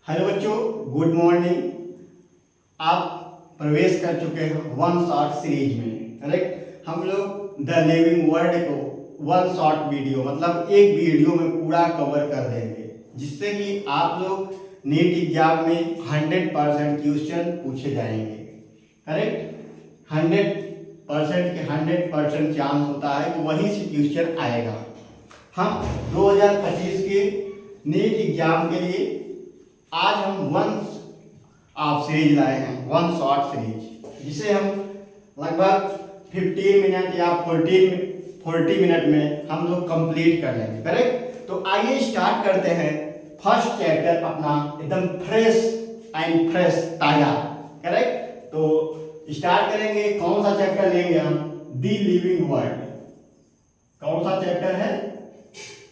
Hello बच्चों, good morning. आप प्रवेश कर चुके हैं वन शॉट सीरीज में। करेक्ट। हम लोग द लिविंग वर्ल्ड को वन शॉट वीडियो मतलब एक वीडियो में पूरा कवर कर देंगे, जिससे कि आप लोग नीट एग्जाम में 100% क्वेश्चन पूछे जाएंगे। करेक्ट। 100% के 100% चांस होता है कि वहीं से क्वेश्चन आएगा। हम 2025 के नीट एग्जाम के लिए आज हम वन आप सीरीज लाए हैं, वन शॉट सीरीज, जिसे हम लगभग 15 मिनट या 40 मिनट में हम लोग कंप्लीट कर लेंगे। करेक्ट। तो आइए स्टार्ट करते हैं। फर्स्ट चैप्टर अपना एकदम फ्रेश ताजा। करेक्ट। तो स्टार्ट करेंगे। कौन सा चैप्टर लेंगे हम? दी लिविंग वर्ल्ड। कौन सा चैप्टर है?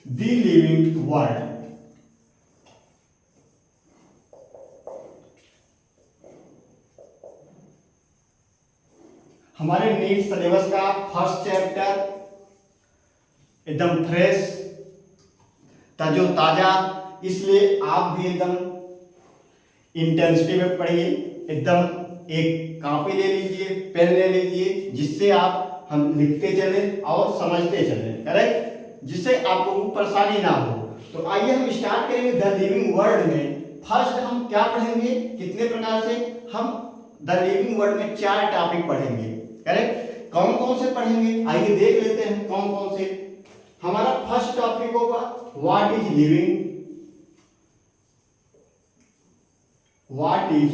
दी लिविंग वर्ल्ड। हमारे नीट सिलेबस का फर्स्ट चैप्टर एकदम फ्रेश ताजो ताजा, इसलिए आप भी एकदम इंटेंसिटी में पढ़िए। एकदम एक कॉपी ले लीजिए, पेन ले लीजिए, जिससे आप हम लिखते चले और समझते चले। करेक्ट। जिससे आपको परेशानी ना हो। तो आइए हम स्टार्ट करेंगे द लिविंग वर्ल्ड में। फर्स्ट हम क्या पढ़ेंगे, कितने प्रकार से? हम द लिविंग वर्ल्ड में 4 टॉपिक पढ़ेंगे। करेक्ट। कौन कौन से पढ़ेंगे आइए देख लेते हैं कौन कौन से। हमारा फर्स्ट टॉपिक होगा what is living. What is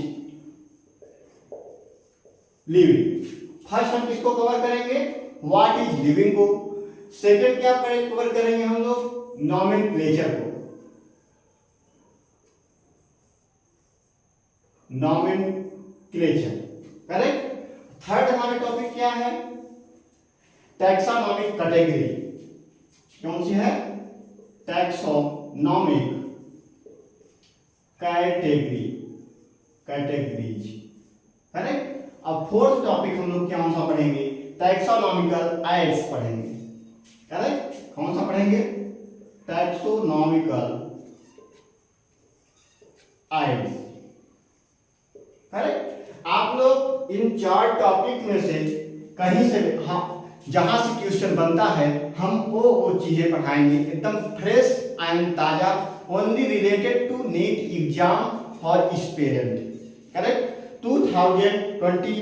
living. First हम किसको कवर करेंगे? व्हाट इज लिविंग को। सेकंड क्या कवर करेंगे हम लोग? नॉमेनक्लेचर को। नॉमेनक्लेचर। करेक्ट। थर्ड हमारा टॉपिक क्या है? टैक्सानॉमिक कैटेगरी। कौन सी है? Taxonomic categories. करेक्ट। अब फोर्थ टॉपिक हम लोग कौन सा पढ़ेंगे? टैक्सोनॉमिकल एड्स पढ़ेंगे। करेक्ट। कौन सा पढ़ेंगे? Taxonomical aids. करेक्ट। आप लोग इन 4 टॉपिक में से कहीं से जहां से क्वेश्चन बनता है हम वो चीजें पढ़ाएंगे एकदम फ्रेश एंड ताजा, only related to NEET exam for aspirant. Correct. 2025।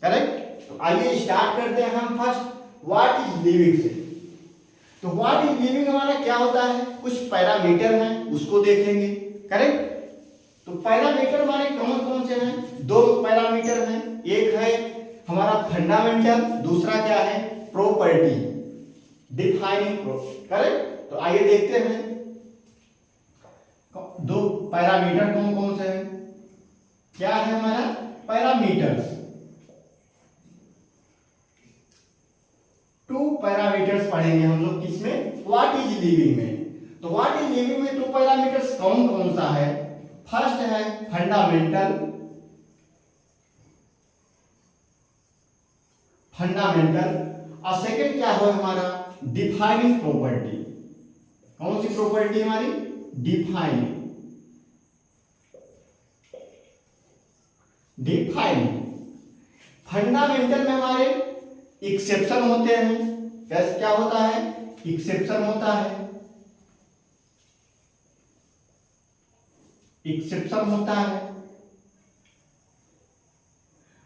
Correct. तो आइए स्टार्ट करते हैं हम फर्स्ट व्हाट इज लिविंग से। तो व्हाट इज लिविंग हमारा क्या होता है? कुछ पैरामीटर हैं, उसको देखेंगे। करेक्ट। तो पैरामीटर हमारे कौन कौन से हैं? 2 पैरामीटर हैं। एक है हमारा फंडामेंटल, दूसरा क्या है? Property, defining. करेक्ट। तो आइए देखते हैं 2 पैरामीटर कौन कौन से हैं। क्या है हमारा? पैरामीटर्स। 2 पैरामीटर्स पढ़ेंगे हम लोग किसमें? व्हाट इज लिविंग में। तो व्हाट इज लिविंग में 2 पैरामीटर्स कौन कौन सा है? फर्स्ट है फंडामेंटल और सेकंड क्या है हमारा? Defining property. कौन सी प्रॉपर्टी हमारी? डिफाइनिंग। फंडामेंटल में हमारे एक्सेप्शन होते हैं। कैसे क्या होता है? एक्सेप्शन होता है। एक्सेप्शन होता है।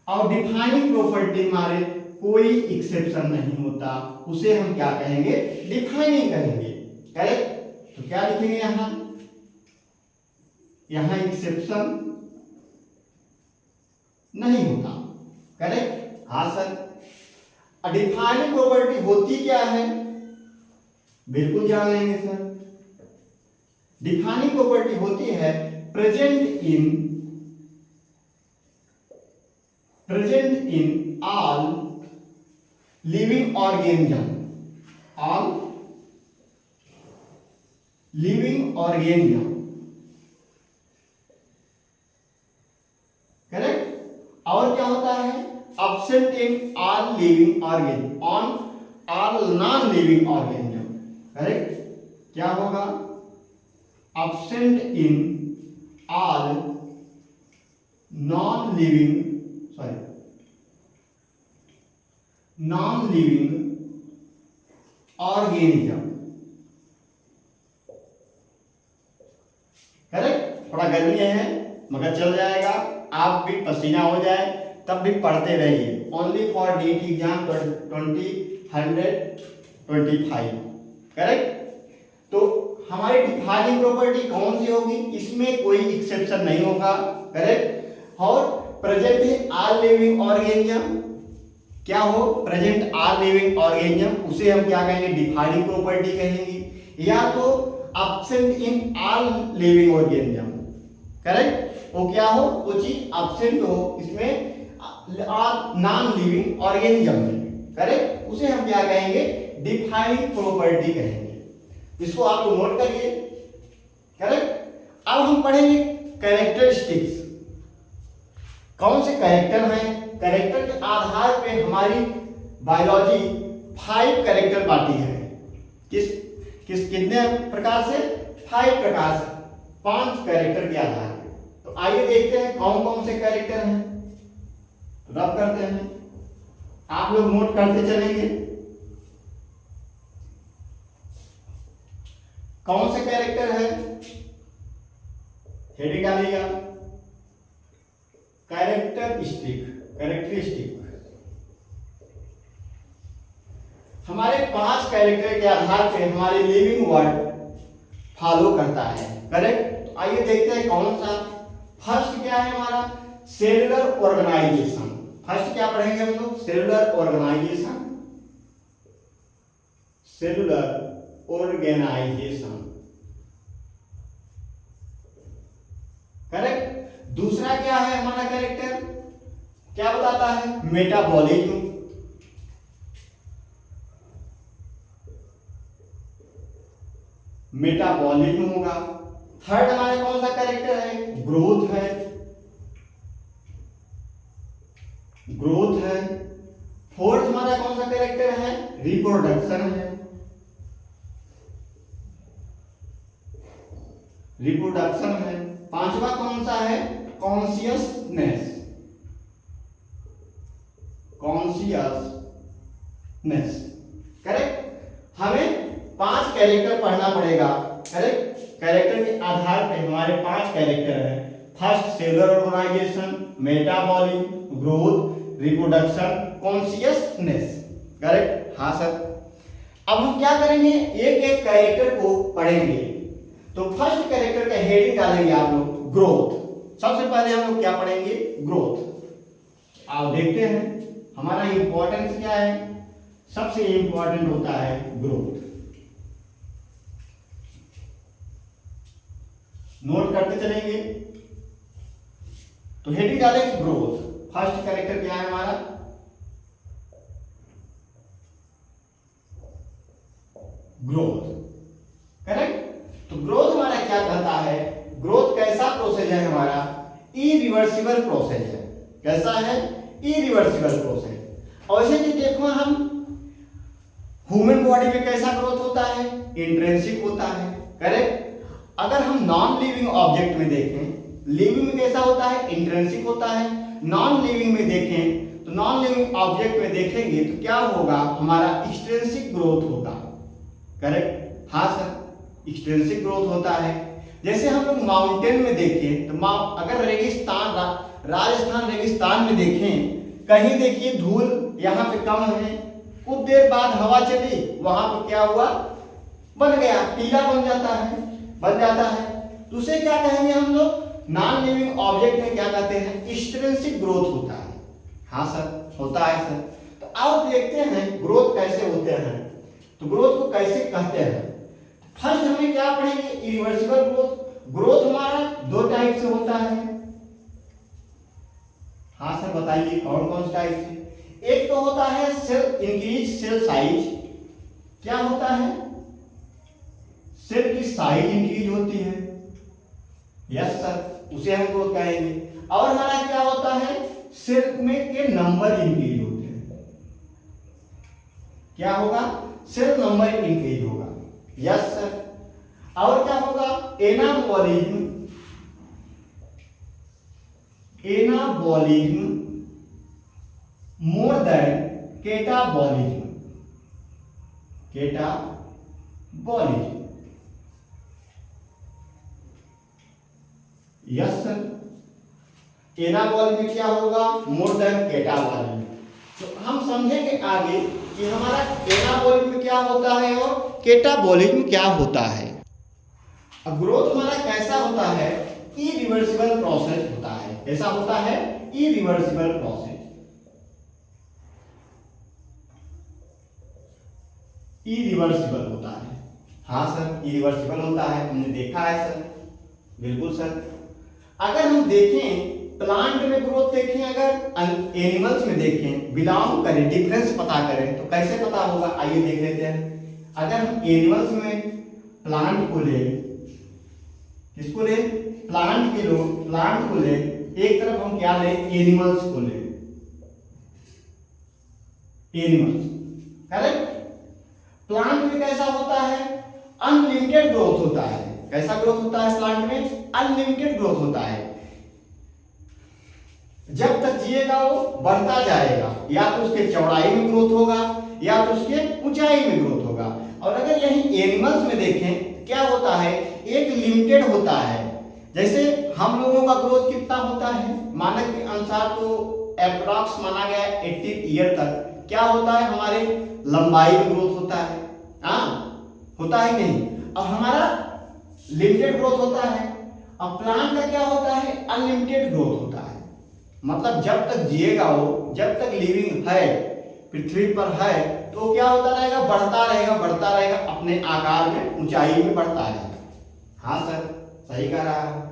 और डिफाइनिंग प्रॉपर्टी हमारे कोई एक्सेप्शन नहीं होता, उसे हम क्या कहेंगे? डिफाइनिंग कहेंगे। करेक्ट। तो क्या लिखेंगे यहां एक्सेप्शन नहीं होता। करेक्ट। हाँ सर। डिफाइनिंग प्रॉपर्टी होती क्या है? बिल्कुल जान लेंगे सर। डिफाइनिंग प्रॉपर्टी होती है present in all living organism। Correct. और क्या होता है? absent in all living organism, on all non living organism। Correct. क्या होगा? absent in all non-living organism। Correct. थोड़ा गर्मी है मगर चल जाएगा, आप भी पसीना हो जाए तब भी पढ़ते रहिए। Only for NEET exam 2025। Correct. तो हमारी डिफाइनिंग प्रॉपर्टी कौन सी होगी, इसमें कोई एक्सेप्शन नहीं होगा। करेक्ट। और प्रेजेंट है ऑल लिविंग ऑर्गेनिज्म, क्या हो, प्रेजेंट ऑल लिविंग ऑर्गेनिज्म, उसे हम क्या कहेंगे, डिफाइनिंग प्रॉपर्टी कहेंगे। या तो absent in all living organism. Correct. वो क्या हो, वो चीज एब्सेंट हो इसमें नॉन लिविंग ऑर्गेनिज्म में। करेक्ट। उसे हम क्या कहेंगे, डिफाइनिंग प्रॉपर्टी कहेंगे। इसको आप लोग नोट करिए। करेक्ट। अब हम पढ़ेंगे कैरेक्टरिस्टिक्स। कौन से कैरेक्टर हैं, कैरेक्टर के आधार पे हमारी बायोलॉजी 5 कैरेक्टर बांटी है। कितने प्रकार से, 5 प्रकार से, 5 कैरेक्टर के आधार पे। तो आइए देखते हैं कौन कौन से कैरेक्टर हैं, रब करते हैं, आप लोग नोट करते चलेंगे। कौन से कैरेक्टर है, हेडिंग डालिएगा, कैरेक्टरिस्टिक। हमारे 5 कैरेक्टर के आधार पे हमारे लिविंग वर्ड फॉलो करता है। करेक्ट। तो आइए देखते हैं कौन सा। फर्स्ट क्या है हमारा, सेलुलर ऑर्गेनाइजेशन। फर्स्ट क्या पढ़ेंगे हम लोग, सेलुलर ऑर्गेनाइजेशन। करेक्ट। दूसरा क्या है हमारा कैरेक्टर, क्या बताता है, मेटाबॉलिज्म। होगा। थर्ड हमारे कौन सा कैरेक्टर है, ग्रोथ है। फोर्थ हमारा कौन सा कैरेक्टर है, रिप्रोडक्शन है। पांचवा कौन सा है, कॉन्शियसनेस। करेक्ट। हमें 5 कैरेक्टर पढ़ना पड़ेगा। करेक्ट। कैरेक्टर के आधार पे हमारे 5 कैरेक्टर हैं। First cellular organisation, metabolism, growth, reproduction, consciousness. Correct. हाँ सर। अब हम क्या करेंगे, एक एक कैरेक्टर को पढ़ेंगे। तो फर्स्ट कैरेक्टर का हेडिंग डालेंगे आप लोग, ग्रोथ। सबसे पहले हम लोग क्या पढ़ेंगे, ग्रोथ। आप देखते हैं हमारा इंपॉर्टेंस क्या है, सबसे इंपॉर्टेंट होता है ग्रोथ। नोट करते चलेंगे। तो हेडिंग डालेंगे ग्रोथ। फर्स्ट कैरेक्टर क्या है हमारा, ग्रोथ। करेक्ट। तो ग्रोथ हमारा क्या कहता है, ग्रोथ कैसा प्रोसेस है हमारा, इरिवर्सिबल प्रोसेस है। कैसा है, इरिवर्सिबल प्रोसेस। और ऐसे कि देखो हम ह्यूमन बॉडी में कैसा ग्रोथ होता है, इंट्रिंसिक होता है। करेक्ट। अगर हम नॉन लिविंग ऑब्जेक्ट में देखें, लिविंग में कैसा होता है, इंट्रिंसिक होता है। नॉन लिविंग में देखें तो नॉन लिविंग ऑब्जेक्ट में देखेंगे तो क्या होगा, हमारा एक्सट्रिंसिक ग्रोथ होगा। करेक्ट। हाँ सर, एक्सट्रिंसिक ग्रोथ होता है। जैसे हम लोग माउंटेन में देखें तो अगर रेगिस्तान, राजस्थान रेगिस्तान में देखें, कहीं देखिए धूल यहाँ पे कम है, कुछ देर बाद हवा चली, वहां पर क्या हुआ, बन गया, टीला बन जाता है। तो उसे क्या कहेंगे हम लोग, नॉन लिविंग ऑब्जेक्ट में क्या कहते हैं, एक्सट्रिंसिक ग्रोथ होता है। हाँ सर, होता है सर। तो आओ देखते हैं ग्रोथ कैसे होते हैं, तो ग्रोथ को कैसे कहते हैं। फर्स्ट हमें क्या पढ़ेंगे, इरिवर्सिबल ग्रोथ। ग्रोथ हमारा 2 टाइप से होता है। हाँ सर, बताइए कौन कौन से टाइप से। एक तो होता है सेल इंक्रीज सेल साइज। क्या होता है, सेल की साइज इंक्रीज होती है। यस सर, उसे हम ग्रोथ कहेंगे। और हमारा क्या होता है, सेल में के नंबर इंक्रीज होते हैं। क्या होगा, सेल नंबर इंक्रीज होगा। Yes sir. और क्या होगा, anabolism, anabolism more than catabolism, catabolism. Yes sir, anabolism में क्या होगा, मोर देन कैटाबॉलिज्म। तो हम समझेंगे आगे कि हमारा एनाबॉलिज्म क्या होता है और कैटाबॉलिज्म क्या होता है। अब ग्रोथ हमारा कैसा होता है, इरिवर्सिबल प्रोसेस होता है। कैसा होता है, इरिवर्सिबल प्रोसेस, इरिवर्सिबल होता है। हाँ सर, इरिवर्सिबल होता है, हमने देखा है सर, बिल्कुल सर। अगर हम देखें प्लांट में ग्रोथ देखें, अगर एनिमल्स में देखें, बिलोंग करें, डिफरेंस पता करें तो कैसे पता होगा, आइए देख लेते हैं। अगर हम एनिमल्स में प्लांट को ले, किसको ले, प्लांट के लो, प्लांट को ले, एक तरफ हम क्या ले, एनिमल्स को ले, एनिमल्स, करेक्ट। प्लांट में कैसा होता है, अनलिमिटेड ग्रोथ होता है। कैसा ग्रोथ होता है प्लांट में, अनलिमिटेड ग्रोथ होता है। जब तक जिएगा वो बढ़ता जाएगा, या तो उसके चौड़ाई में ग्रोथ होगा या तो उसके ऊंचाई में ग्रोथ होगा। और अगर यही एनिमल्स में देखें क्या होता है, एक लिमिटेड होता है। जैसे हम लोगों का ग्रोथ कितना होता है, मानक के अनुसार तो अप्रॉक्स माना गया है 80 ईयर तक। क्या होता है, हमारे लंबाई में ग्रोथ होता है, हाँ होता है नहीं, और हमारा लिमिटेड ग्रोथ होता है। अब प्लांट का क्या होता है, अनलिमिटेड ग्रोथ होता है। मतलब जब तक जिएगा वो, जब तक लिविंग है, पृथ्वी पर है, तो क्या होता रहेगा, बढ़ता रहेगा, बढ़ता रहेगा, अपने आकार में, ऊंचाई में बढ़ता रहेगा। हाँ सर, सही कह रहा है।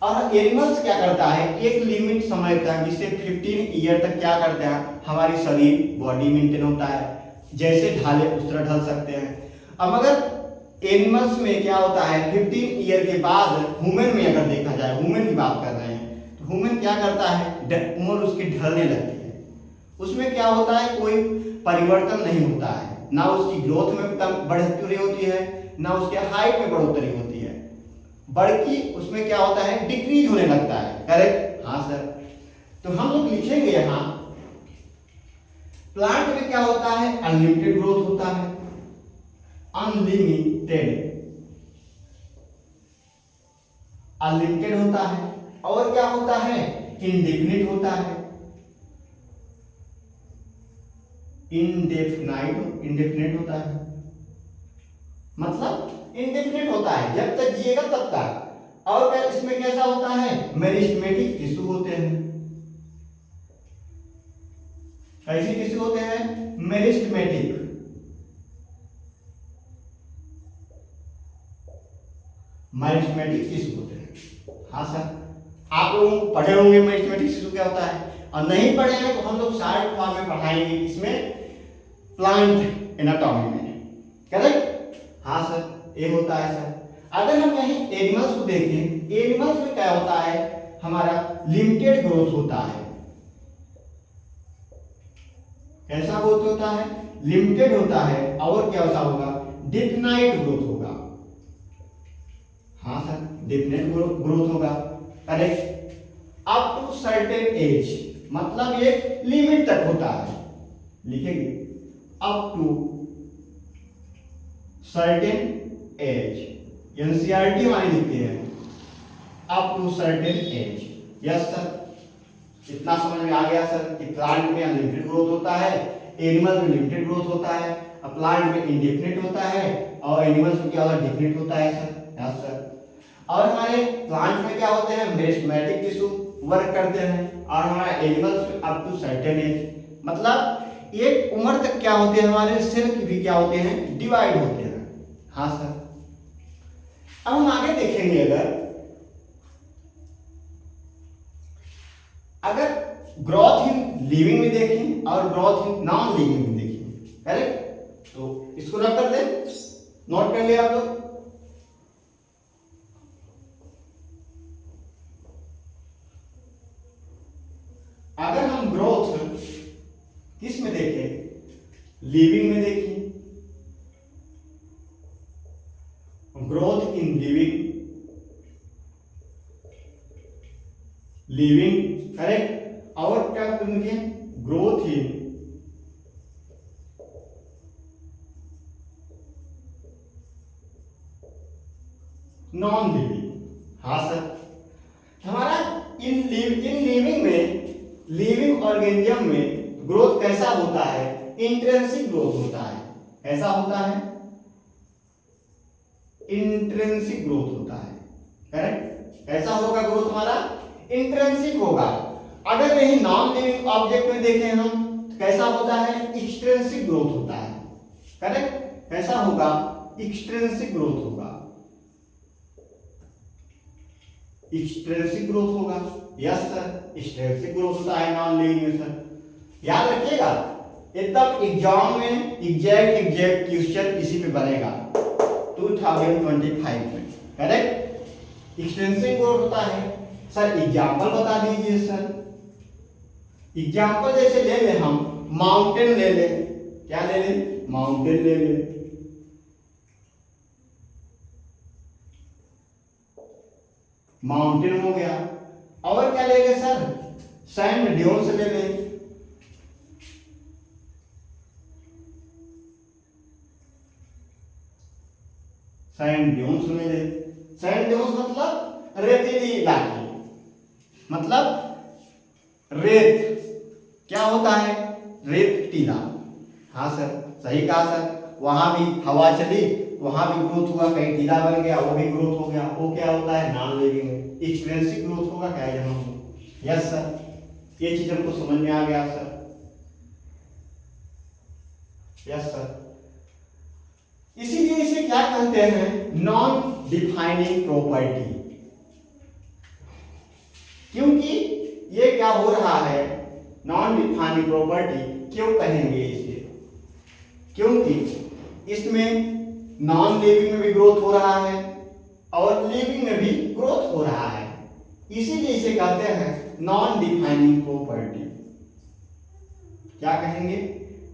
और एनिमल्स क्या करता है, एक लिमिट समय तक, जिससे 15 ईयर तक क्या करते हैं, हमारी शरीर बॉडी मेंटेन होता है, जैसे ढाले उस तरह ढल सकते हैं। अब अगर एनिमल्स में क्या होता है, 15 ईयर के बाद ह्यूमन में अगर देखा जाए, ह्यूमन की बात कर रहे हैं, तो ह्यूमन क्या करता है, उम्र उसकी ढलने लगती है। उसमें क्या होता है, कोई परिवर्तन नहीं होता है, ना उसकी ग्रोथ में बढ़ोतरी होती है, ना उसके हाइट में बढ़ोतरी होती है, बल्कि उसमें क्या होता है, डिक्रीज होने लगता है। करेक्ट, हाँ सर। तो हम लोग लिखेंगे यहाँ, प्लांट में क्या होता है, अनलिमिटेड ग्रोथ होता है, अनलिमिटेड, अनलिमिटेड होता है। और क्या होता है, इंडेफिनिट होता है, इंडेफिनिट होता है। मतलब इंडेफिनिट होता है, जब तक जिएगा तब तक। और क्या इसमें कैसा होता है, मेरिस्टेमेटिक टिश्यू होते हैं। कैसे टिश्यू होते हैं, मेरिस्टेमेटिक, मेरिस्टेमेटिक टिश्यू होते हैं। हाँ सर, आप लोग पढ़े होंगे मेरिस्टेमेटिक टिश्यू क्या होता है, और नहीं पढ़े हैं तो हम लोग शार्ट फॉर्म में पढ़ाएंगे, इसमें प्लांट एनाटॉमी में। करेक्ट, हाँ सर, ये होता है सर। अगर हम यहीं एनिमल्स को देखें, एनिमल्स में क्या होता है, हमारा लिमिटेड ग्रोथ होता है। कैसा ग्रोथ होता है, लिमिटेड होता है। और क्या होगा, डिफिनाइट ग्रोथ होगा। हाँ सर, डिफिनाइट ग्रोथ होगा। Correct, up to certain age, मतलब ये लिमिट तक होता है। लिखेंगे up to certain age, NCERT हमारी लिखती है up to certain age. Yes sir, इतना समझ में आ गया सर कि प्लांट में अनलिमिटेड ग्रोथ होता है, एनिमल में लिमिटेड ग्रोथ होता है, प्लांट में इंडेफिनिट होता है, और एनिमल्स में क्या होता है, डेफिनिट होता है सर। Yes sir. और हमारे प्लांट में क्या होते हैं, मेरिस्टेमेटिक टिश्यू वर्क करते हैं, और हमारे एनिमल्स में अप टू सर्टेन एज, मतलब एक उम्र तक क्या होते हैं, हमारे सेल की भी क्या होते हैं, डिवाइड होते हैं। हाँ सर। अब हम आगे देखेंगे, अगर ग्रोथ इन लिविंग में देखें और ग्रोथ इन नॉन लिविंग में देखें। करेक्ट, तो इसको रख कर दें, नोट कर लिया आप लोग। अगर हम ग्रोथ किस में देखें, लिविंग में देखें, ग्रोथ इन लिविंग करेक्ट। और क्या करेंगे, ग्रोथ इन नॉन लिविंग। हाँ सर, हमारा इन लिविंग में, लिविंग ऑर्गेनिज्म में ग्रोथ कैसा होता है, इंट्रिंसिक ग्रोथ होता है। कैसा होता है, इंट्रिंसिक ग्रोथ होता है, करेक्ट। कैसा होगा ग्रोथ हमारा, इंट्रिंसिक होगा। अगर यही नॉन लिविंग ऑब्जेक्ट में देखें हम तो कैसा होता है, एक्सट्रिंसिक ग्रोथ होता है, करेक्ट। कैसा होगा, एक्सट्रिंसिक ग्रोथ होगा, एक्सट्रिंसिक ग्रोथ होगा। यस सर, एक्सट्रिंसिक ग्रोथ होता है नॉन लिविंग में सर। याद रखिएगा, एकदम एग्जाम में एग्जैक्ट क्वेश्चन इसी पे बनेगा 2025 में, करेक्ट। एक्सट्रिंसिक ग्रोथ होता है सर। एग्जाम्पल बता दीजिए सर। एग्जाम्पल जैसे ले ले हम, माउंटेन ले ले, क्या ले ले, माउंटेन ले ले। माउंटेन हो गया। और क्या लेंगे सर, सैंड ड्यून्स ले लें। सैंड ड्यून्स ले लें। सैंड ड्यून्स मतलब रेतीली इलाके, मतलब रेत क्या होता है, रेत टीला। हाँ सर, सही कहा सर। वहां भी हवा चली, वहां भी ग्रोथ हुआ, कहीं टीला बन गया, वो भी ग्रोथ हो गया। वो क्या होता है, नॉन लिविंग में एक्सट्रिंसिक ग्रोथ होगा, क्या जमा हो। यस सर, ये चीज हमको समझ में आ गया सर। यस सर, इसीलिए इसे क्या कहते हैं, नॉन डिफाइनिंग प्रॉपर्टी। क्योंकि ये क्या हो रहा है, नॉन डिफाइनिंग प्रॉपर्टी क्यों कहेंगे इसे, क्योंकि इसमें नॉन लिविंग में भी ग्रोथ हो रहा है और लिविंग में भी ग्रोथ हो रहा है, इसीलिए इसे कहते हैं नॉन डिफाइनिंग प्रॉपर्टी। क्या कहेंगे,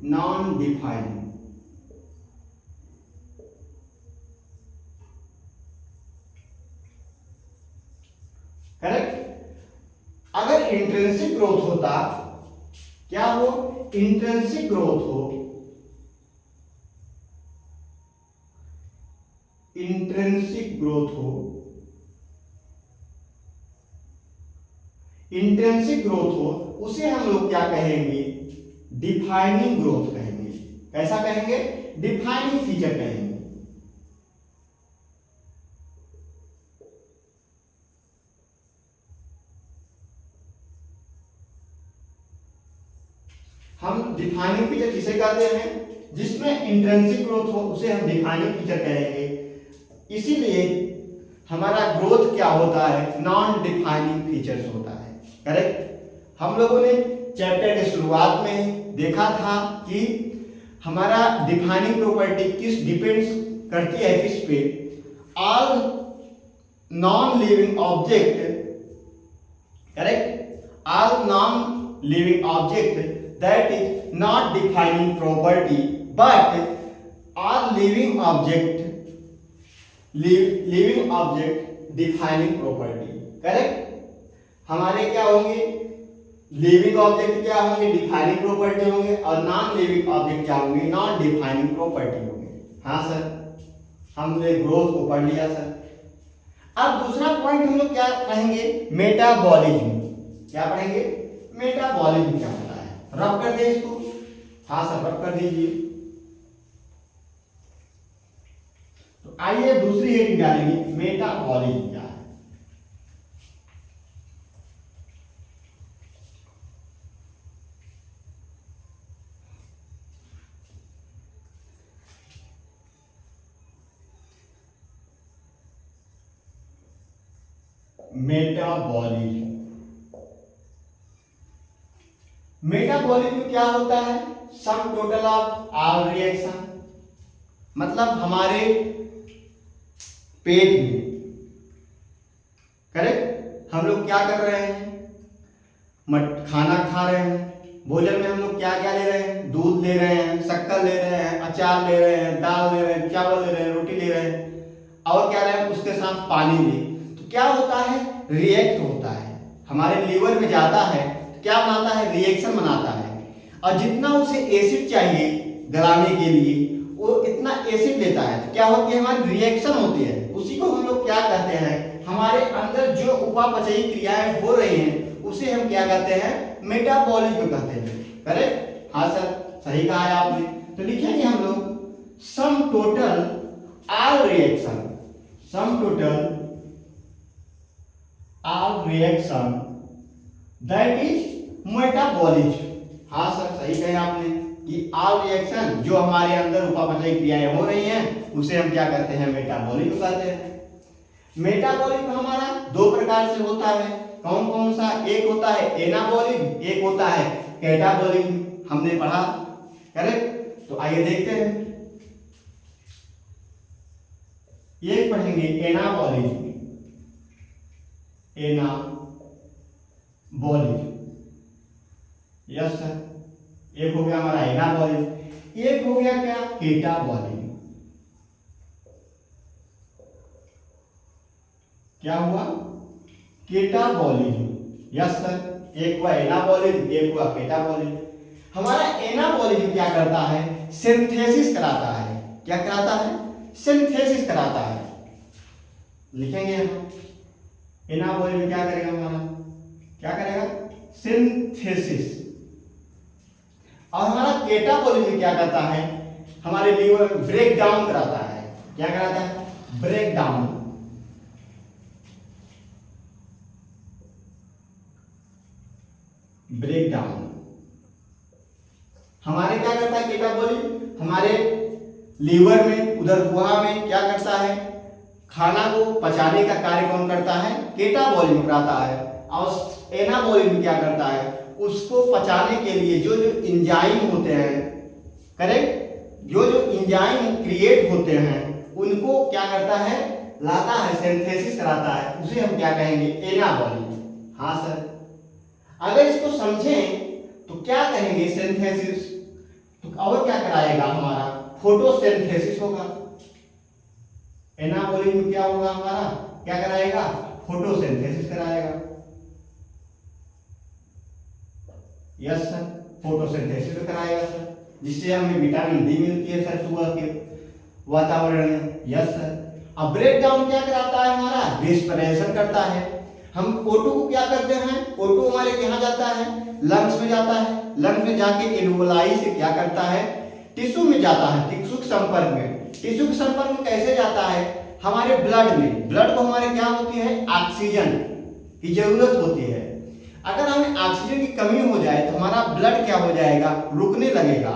नॉन डिफाइनिंग। करेक्ट। अगर इंट्रिंसिक ग्रोथ होता, क्या हो, इंट्रिंसिक ग्रोथ हो, इंट्रिंसिक ग्रोथ हो, इंट्रिंसिक ग्रोथ हो, उसे हम लोग क्या कहेंगे, डिफाइनिंग ग्रोथ कहेंगे। कैसा कहेंगे, डिफाइनिंग फीचर कहेंगे। हम डिफाइनिंग फीचर किसे कहते हैं, जिसमें इंट्रिंसिक ग्रोथ हो उसे हम डिफाइनिंग फीचर कहेंगे। इसीलिए हमारा ग्रोथ क्या होता है, नॉन डिफाइनिंग फीचर्स होता है, करेक्ट। हम लोगों ने चैप्टर के शुरुआत में देखा था कि हमारा डिफाइनिंग प्रॉपर्टी किस डिपेंड्स करती है, किस पे, all non living object, correct, all non living object that is not defining property but are living object defining property, correct. हमारे क्या होंगे, लिविंग ऑब्जेक्ट क्या होंगे, डिफाइनिंग प्रॉपर्टी होंगे, और नॉन लिविंग ऑब्जेक्ट क्या होंगे, नॉन डिफाइनिंग प्रॉपर्टी होंगे। हाँ सर, हमने ग्रोथ को पढ़ लिया सर। अब दूसरा पॉइंट हम लोग क्या पढ़ेंगे, मेटाबॉलिज्म। क्या पढ़ेंगे, मेटाबॉलिज्म क्या होता है। रब कर दे इसको, हाँ सर रब कर दीजिए। तो आइए दूसरी हेडिंग डालेंगे, मेटाबॉलिज्म क्या है। मेटाबॉलिज्म, मेटाबॉलिज्म क्या होता है, sum total of all reaction. मतलब हमारे पेट में, करेक्ट, हम लोग क्या कर रहे हैं, खाना खा रहे हैं, भोजन में हम लोग क्या क्या ले रहे हैं, दूध ले रहे हैं, शक्कर ले रहे हैं, अचार ले रहे हैं, दाल ले रहे हैं, चावल ले रहे हैं, रोटी ले रहे हैं, और क्या रहे उसके साथ पानी भी, तो क्या होता है, रिएक्ट होता है, हमारे लीवर में जाता है तो क्या बनाता है, रिएक्शन बनाता है, और जितना उसे एसिड चाहिए गलाने के लिए वो इतना एसिड लेता है, तो क्या होती है, हमारी रिएक्शन होती है। उसी को हम लोग क्या कहते हैं, हमारे अंदर जो उपापचयी क्रियाएं हो रही हैं उसे हम क्या कहते हैं, मेटाबॉलिज्म कहते हैं। करेक्ट, हाँ सर, सही कहा है आपने। तो लिखेंगे हम लोग sum total all reaction, sum total all reaction that is metabolism. हाँ सर, सही कहे आपने कि ऑल रिएक्शन जो हमारे अंदर उपापचयी क्रियाएं हो रही हैं उसे हम क्या कहते हैं, मेटाबॉलिज्म कहते हैं। मेटाबॉलिज्म हमारा दो प्रकार से होता है, कौन कौन सा, एक होता है एनाबॉलिज्म, एक होता है कैटाबॉलिज्म, हमने पढ़ा। करेक्ट, तो आइए देखते हैं। एक पढ़ेंगे एनाबॉलिज्म, एनाबॉलिज्म, यस सर, एक हो गया हमारा एनाबॉलिज्म, एक हो गया क्या, कैटाबॉलिज्म। क्या हुआ, कैटाबॉलिज्म, यस सर, एक हुआ एनाबॉलिज्म, एक हुआ कैटाबॉलिज्म। हमारा एनाबॉलिज्म क्या करता है, सिंथेसिस कराता है, क्या कराता है, सिंथेसिस कराता है। लिखेंगे हम एनाबॉलिज्म क्या करेगा, हमारा क्या करेगा, सिंथेसिस। और हमारा कैटाबॉलिज्म क्या करता है, हमारे लीवर ब्रेक डाउन कराता है, क्या कराता है, ब्रेक डाउन। ब्रेक डाउन हमारे क्या करता है, कैटाबॉलिज्म हमारे लीवर में, उधर गुहा में क्या करता है, खाना को पचाने का कार्य कौन करता है, कैटाबॉलिज्म कराता है। और एनाबॉलिज्म क्या करता है, उसको पचाने के लिए जो जो एंजाइम होते हैं, करेक्ट, जो जो एंजाइम क्रिएट होते हैं उनको क्या करता है, लाता है, सिंथेसिस कराता है, उसे हम क्या कहेंगे, एनाबॉलिज्म। हाँ सर, अगर इसको समझें तो क्या कहेंगे, सिंथेसिस, तो और क्या कराएगा, हमारा फोटोसिंथेसिस होगा। एनाबॉलिज्म क्या होगा, हमारा क्या कराएगा, फोटोसिंथेसिस कराएगा, यस सर, फोटोसिंथेसिस कराएगा सर, जिससे हमें विटामिन डी मिलती है सर सुबह के वातावरण में, यस सर। अब ब्रेक डाउन क्या कराता है, हमारा रेस्पिरेशन करता है। हम O2 को क्या करते हैं, O2 हमारे यहाँ जाता है, लंग्स में जाता है, लंग्स में जाके एल्वोलाई से क्या करता है, टिश्यू में जाता है, टिश्यू के संपर्क में। टिश्यू के संपर्क में कैसे जाता है, हमारे ब्लड में, ब्लड को हमारे क्या होती है, ऑक्सीजन की जरूरत होती है। अगर हमें ऑक्सीजन की कमी हो जाए तो हमारा ब्लड क्या हो जाएगा, रुकने लगेगा,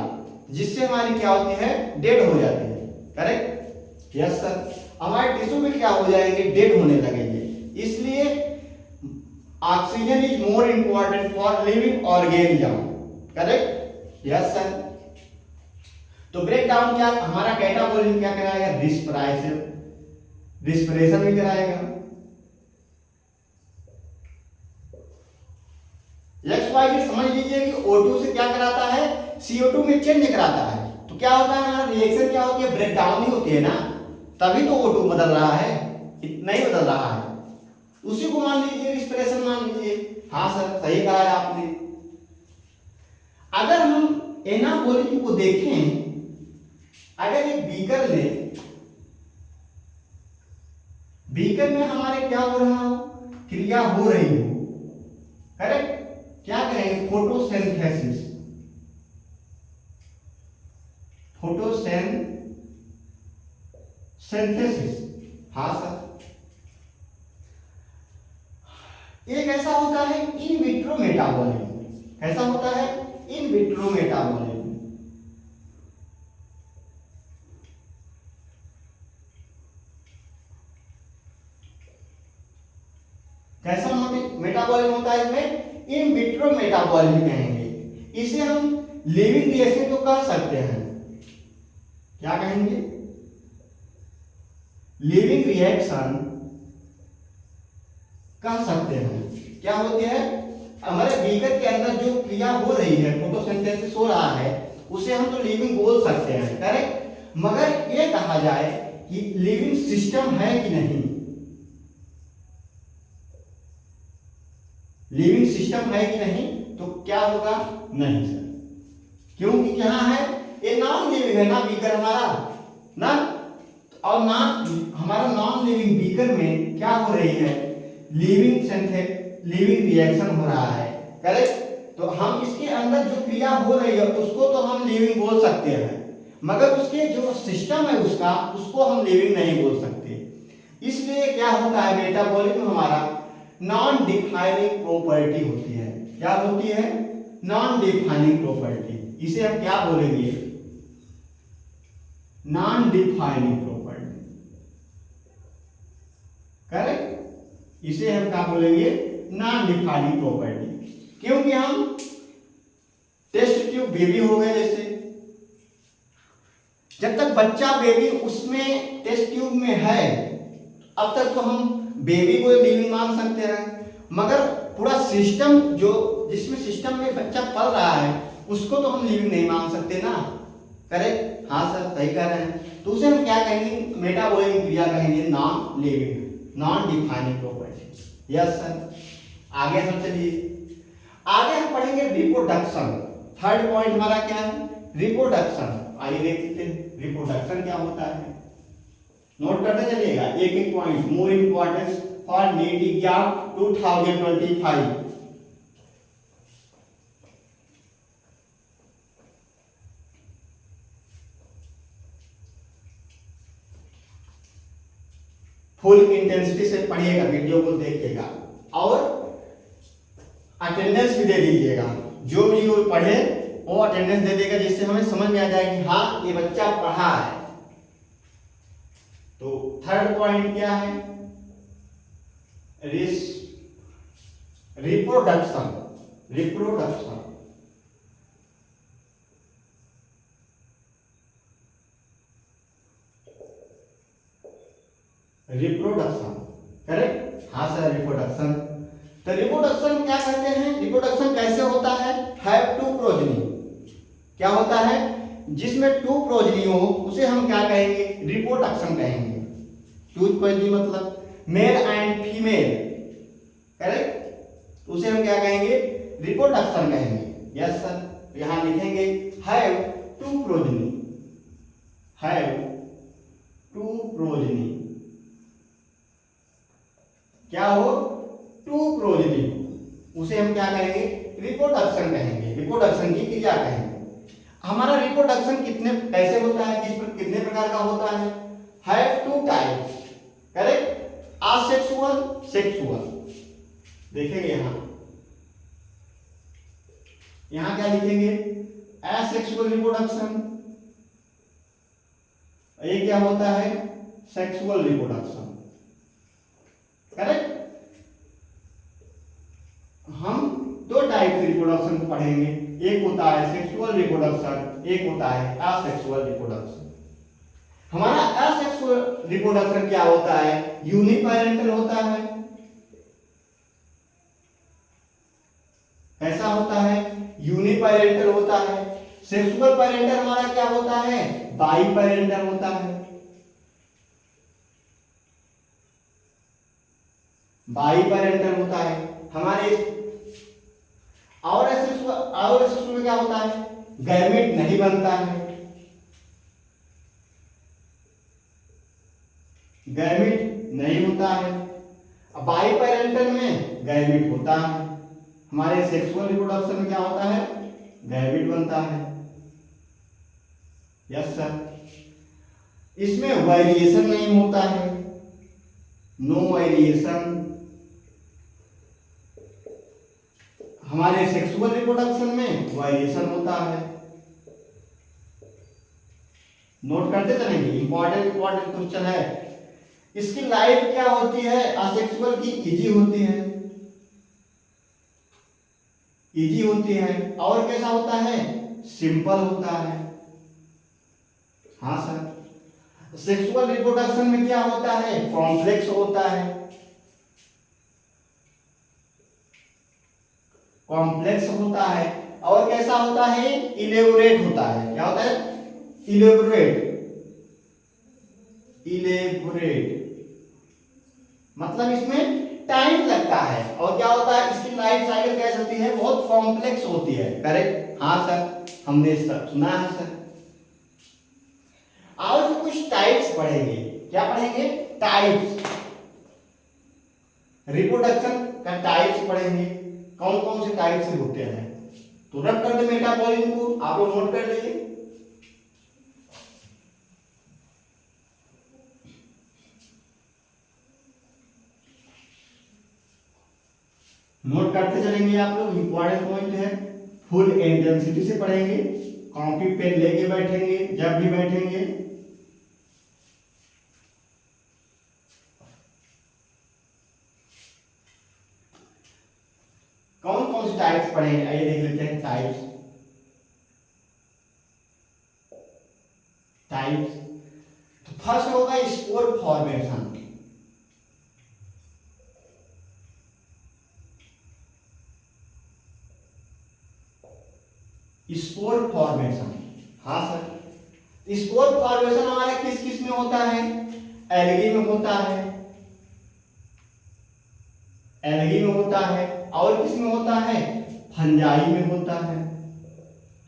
जिससे हमारी क्या होती है, डेड हो जाती है। करेक्ट, यस सर, हमारे टिश्यू में क्या हो जाएंगे, डेड होने लगेंगे। इसलिए oxygen is more important for living organism. Correct, yes sir. तो ब्रेक डाउन क्या, हमारा कैटाबॉलिज्म क्या कराएगा, रिस्पिरेशन, रिस्पिरेशन भी कराएगा। XYZ समझ लीजिए कि O2 से क्या कराता है, CO2 में चेंज कराता है। तो क्या होता है, हमारा रिएक्शन क्या होती है, ब्रेक डाउन ही होती है ना, तभी तो O2 बदल रहा है, नहीं बदल रहा है। उसी को मान लीजिए रिस्पिरेशन मान लीजिए। हाँ सर, सही कहा है आपने। अगर हम एनाबॉलिज्म को देखें, अगर एक बीकर ले, बीकर में हमारे क्या हो रहा हो, क्रिया हो रही हो, करेक्ट, क्या करेंगे, फोटोसिंथेसिस, फोटोसिंथेसिस। हाँ सर। एक ऐसा होता है इन विट्रो मेटाबॉलिज्म, कैसा होता है, इन विट्रो मेटाबॉलिज्म। कैसा मेटाबॉलिज्म होता है, इसमें इन विट्रो मेटाबॉलिज्म कहेंगे। इसे हम लिविंग रिएक्शन तो कह सकते हैं, क्या कहेंगे, लिविंग रिएक्शन कह सकते हैं। क्या होती है, हमारे बीकर के अंदर जो क्रिया हो रही है, फोटोसिंथेसिस हो रहा है, उसे हम तो लिविंग बोल सकते हैं। करेक्ट, मगर ये कहा जाए कि लिविंग सिस्टम है कि नहीं, लिविंग सिस्टम है कि नहीं, तो क्या होगा, नहीं सर, क्योंकि क्या है, ये नॉन लिविंग है ना बीकर हमारा ना, और ना हमारा नॉन लिविंग बीकर में क्या हो रही है, लिविंग रिएक्शन हो रहा है, करेक्ट। तो हम इसके अंदर जो क्रिया हो रही है उसको तो हम लिविंग बोल सकते हैं, मगर उसके जो सिस्टम है उसको हम लिविंग नहीं बोल सकते। इसलिए क्या होता है, मेटाबॉलिज्म हमारा नॉन डिफाइनिंग प्रॉपर्टी होती है। क्या होती है, नॉन डिफाइनिंग प्रॉपर्टी। इसे हम क्या बोलेंगे, नॉन डिफाइनिंग प्रॉपर्टी, करेक्ट। इसे हम क्या बोलेंगे, नॉन डिफाइनिंग प्रॉपर्टी। क्योंकि हम टेस्ट ट्यूब बेबी हो गए, जैसे जब तक बच्चा बेबी उसमें टेस्ट ट्यूब में है अब तक तो हम बेबी को लिविंग मान सकते हैं, मगर पूरा सिस्टम जो जिसमें सिस्टम में बच्चा पल रहा है उसको तो हम लिविंग नहीं मान सकते ना, करेक्ट। हाँ सर सही कह रहे हैं। तो उसे हम क्या कहेंगे, मेटाबॉलिक क्रिया कहेंगे, non living, non defining property. Yes sir. आगे हम चलिए, आगे हम पढ़ेंगे रिप्रोडक्शन। थर्ड पॉइंट हमारा क्या है, रिप्रोडक्शन। आइए देखते हैं रिप्रोडक्शन क्या होता है, नोट करते चलिएगा एक एक point. More importance for NEET exam 2025। Full intensity से पढ़िएगा, वीडियो को देखिएगा और अटेंडेंस भी दे दीजिएगा। जो भी वो पढ़े वो अटेंडेंस दे देगा, जिससे हमें समझ में आ जाए कि हाँ ये बच्चा पढ़ा है। तो थर्ड पॉइंट क्या है, रिप्रोडक्शन। Reproduction reproduction correct. हाँ सर रिप्रोडक्शन। तो रिप्रोडक्शन क्या कहते हैं, रिप्रोडक्शन कैसे होता है, हैव टू प्रोजनी। क्या होता है, जिसमें टू प्रोजनी हो उसे हम क्या कहेंगे, रिप्रोडक्शन कहेंगे। टू प्रोजनी मतलब मेल एंड फीमेल, करेक्ट। उसे हम क्या कहेंगे, रिप्रोडक्शन कहेंगे। Yes sir. यहां लिखेंगे have to progeny, have to progeny. क्या हो, टू प्रोजनी, उसे हम क्या कहेंगे, रिप्रोडक्शन कहेंगे, रिप्रोडक्शन की क्रिया कहेंगे। हमारा रिप्रोडक्शन कैसे होता है, कितने प्रकार का होता है, have two types, correct. Asexual, sexual. देखेंगे यहां क्या लिखेंगे, एसेक्सुअल रिप्रोडक्शन। ये क्या होता है, सेक्सुअल रिप्रोडक्शन, करेक्ट। हम दो टाइप के रिप्रोडक्शन को पढ़ेंगे, एक होता है सेक्सुअल रिप्रोडक्शन, एक होता है असेक्सुअल रिप्रोडक्शन। हमारा असेक्सुअल रिप्रोडक्शन क्या होता है, यूनिपेरेंटल होता है। कैसा होता है, यूनिपेरेंटल होता है। सेक्सुअल पेरेंटल हमारा क्या होता है, बाई पेरेंटल होता है। बाई पेरेंटल होता है हमारे। और सेक्सुअल में क्या होता है, गैमेट नहीं बनता है, गैमेट नहीं होता है। अब बाई पेरेंटल में गैमेट होता है। हमारे सेक्सुअल रिप्रोडक्शन में क्या होता है, गैमेट बनता है। Yes sir. इसमें वेरिएशन नहीं होता है, नो वेरिएशन। हमारे सेक्सुअल रिप्रोडक्शन में वेरिएशन होता है। नोट करते चलेंगे, इंपॉर्टेंट क्वेश्चन है। इसकी लाइफ क्या होती है, असेक्सुअल की इजी होती है, इजी होती है। और कैसा होता है, सिंपल होता है। हाँ सर। सेक्सुअल रिप्रोडक्शन में क्या होता है, कॉम्प्लेक्स होता है, कॉम्प्लेक्स होता है। और कैसा होता है, इलेबोरेट होता है। क्या होता है, इलेबोरेट, इलेबोरेट, मतलब इसमें टाइम लगता है और क्या होता है इसकी लाइफ साइकिल कैसे होती है, बहुत कॉम्प्लेक्स होती है। करेक्ट, हाँ सर, हमने सुना है सर। और फिर कुछ टाइप्स पढ़ेंगे। क्या पढ़ेंगे? टाइप्स। रिप्रोडक्शन का टाइप्स पढ़ेंगे, कौन कौन से टाइप से होते हैं। तो रख कर दे मेटाबॉलिज्म को, आप लोग नोट कर लीजिए। नोट करते चलेंगे आप लोग, इंपॉर्टेंट पॉइंट है। फुल इंटेंसिटी से पढ़ेंगे, कॉपी पेन लेके बैठेंगे जब भी बैठेंगे। कौन कौन से टाइप्स पढ़ेंगे, आइए देख लेते हैं। टाइप्स तो फर्स्ट होगा स्पोर फॉर्मेशन। स्पोर फॉर्मेशन, हाँ सर। स्पोर फॉर्मेशन हमारा किस किस में होता है? एल्गी में होता है, एल्गी में होता है, और किस में होता है? फंजाई में होता है।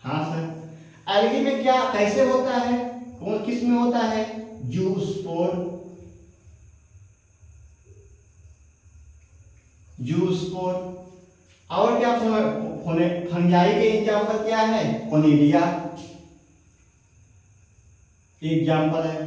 हाँ सर, एल्गी में क्या कैसे होता है, कौन किस में होता है? Zoospore, zoospore. और क्या फंजाई के एग्जाम्पल क्या है? कोनिडिया एग्जाम्पल है।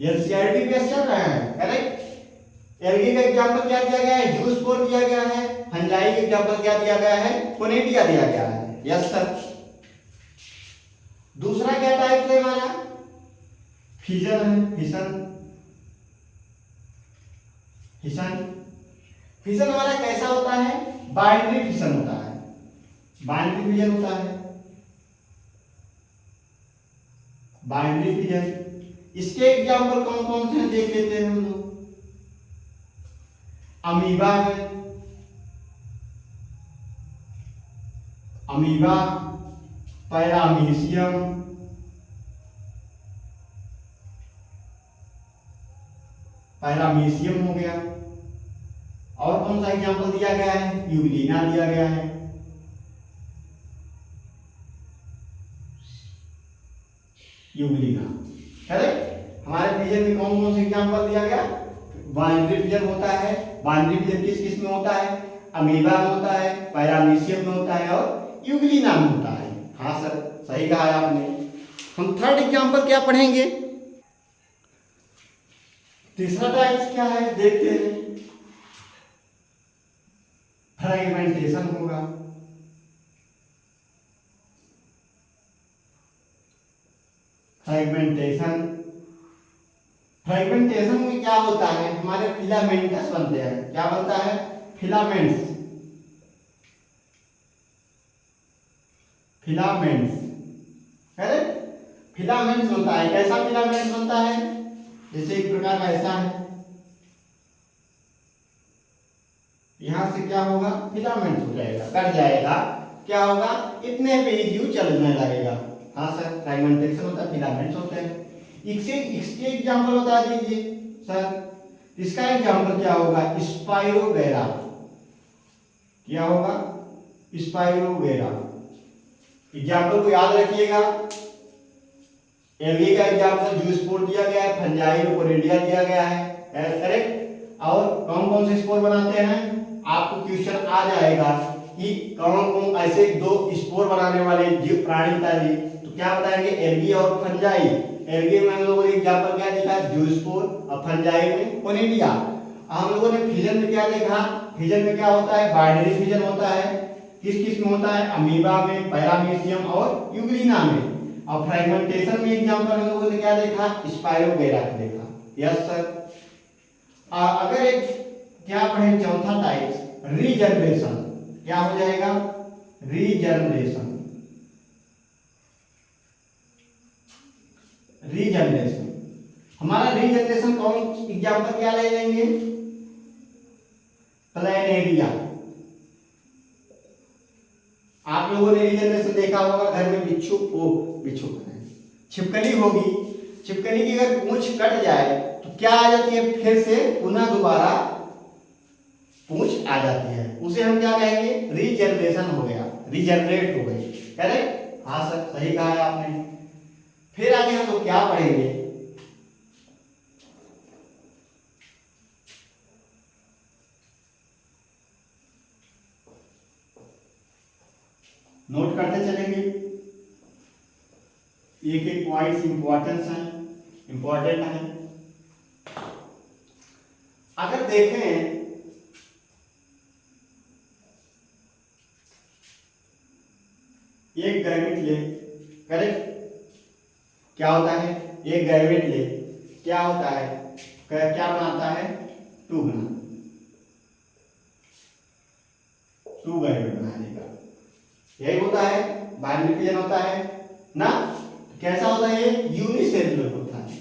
एनसीईआरटी बेस चल रहा है, करेक्ट। एल्गी का एग्जाम्पल क्या दिया गया है? जूस्पोर दिया गया है। फंजाई का एग्जाम्पल क्या दिया गया है? कोनिडिया दिया गया है। Yes sir. दूसरा क्या टाइप है हमारा? फिजन है, फिशन। फिशन, फिशन हमारा कैसा होता है? बाइनरी फिशन होता है, बाइनरी फिजन होता है, बाइनरी फिजन। इसके एग्जाम्पल कौन कौन से हैं देख लेते हैं हम लोग। अमीबा है, अमीबा, पैरामीशियम, पैरामीशियम हो गया। और कौन सा एग्जाम्पल दिया गया है? यूग्लिना दिया गया है। Euglena, correct. हमारे फिजन में कौन कौन से एग्जाम्पल दिया गया? बाइनरी फिजन होता है। बाइनरी फिजन किस किस में होता है? अमीबा में होता है, पैरामीशियम में होता है, और यूग्लिना में होता है। हाँ सर, सही कहा है आपने। हम थर्ड एग्जाम्पल क्या पढ़ेंगे? तीसरा टाइप क्या है देखते हैं। फ्रेगमेंटेशन होगा, फ्रेगमेंटेशन। फ्रेगमेंटेशन में क्या होता है? हमारे फिलामेंट्स बनते हैं। क्या बनता है? Filaments, filaments, correct. फिलामेंट्स बनता है। कैसा फिलामेंट्स बनता है? जैसे एक प्रकार का ऐसा है, यहां से क्या होगा? फिलामेंट्स हो जाएगा, कट जाएगा, क्या होगा? इतने पे जीव चलने लगेगा। हाँ सर, फ्रेगमेंटेशन होता है, फिलामेंट्स होते हैं। इसके एग्जांपल बता दीजिए सर। इसका एग्जांपल क्या होगा? स्पाइरोगेरा। क्या होगा? स्पाइरोगेरा। एग्जांपल को याद रखिएगा। एल्गी का एग्जांपल जूस्पोर दिया गया है, फंजाई और कोनिडिया दिया गया है, करेक्ट। और कौन कौन से स्पोर बनाते हैं? आपको क्वेश्चन आ जाएगा कि कौन कौन ऐसे दो स्पोर बनाने वाले जीव प्राणी बताइए, तो क्या बताएंगे? एल्गी और फंजाई। एल्गी में हम लोगों ने एग्जांपल क्या देखा? जूस्पोर, और फंजाई में कोनिडिया। हम लोगों ने फिजन में क्या देखा? फिजन में क्या होता है? बाइनरी फिजन होता है। किस किस में होता है? अमीबा में, पैरामीशियम और यूग्लिना में। और फ्रेगमेंटेशन में एग्जांपल हम लोगों ने क्या देखा? स्पाइरोगेरा को देखा। Yes sir. अगर एक क्या पढ़े? चौथा टाइप रीजनरेशन। क्या हो जाएगा? Regeneration, regeneration. हमारा रीजनरेशन कौन एग्जांपल क्या ले लेंगे? प्लेनेरिया। आप लोगों ने रीजनरेशन देखा होगा घर में। बिच्छू छिपकली होगी, छिपकली की अगर पूंछ कट जाए तो क्या आ जाती है, फिर से पुनः दोबारा पूंछ आ जाती है, उसे हम क्या कहेंगे, रीजनरेशन हो गया, रीजनरेट हो गई। करेक्ट? हाँ सर, सही कहा है आपने। फिर आगे हम लोग क्या पढ़ेंगे, नोट करते चलेंगे, एक एक पॉइंट्स इंपॉर्टेंट है। अगर देखें एक गैमेट ले, करेक्ट, क्या होता है, एक गैमेट ले क्या होता है, क्या बनाता है, टू गैमेट बनाने का, यही होता है, बाइनरी डिवीजन होता है ना। कैसा होता है ये, यूनिसेलुलर होता है,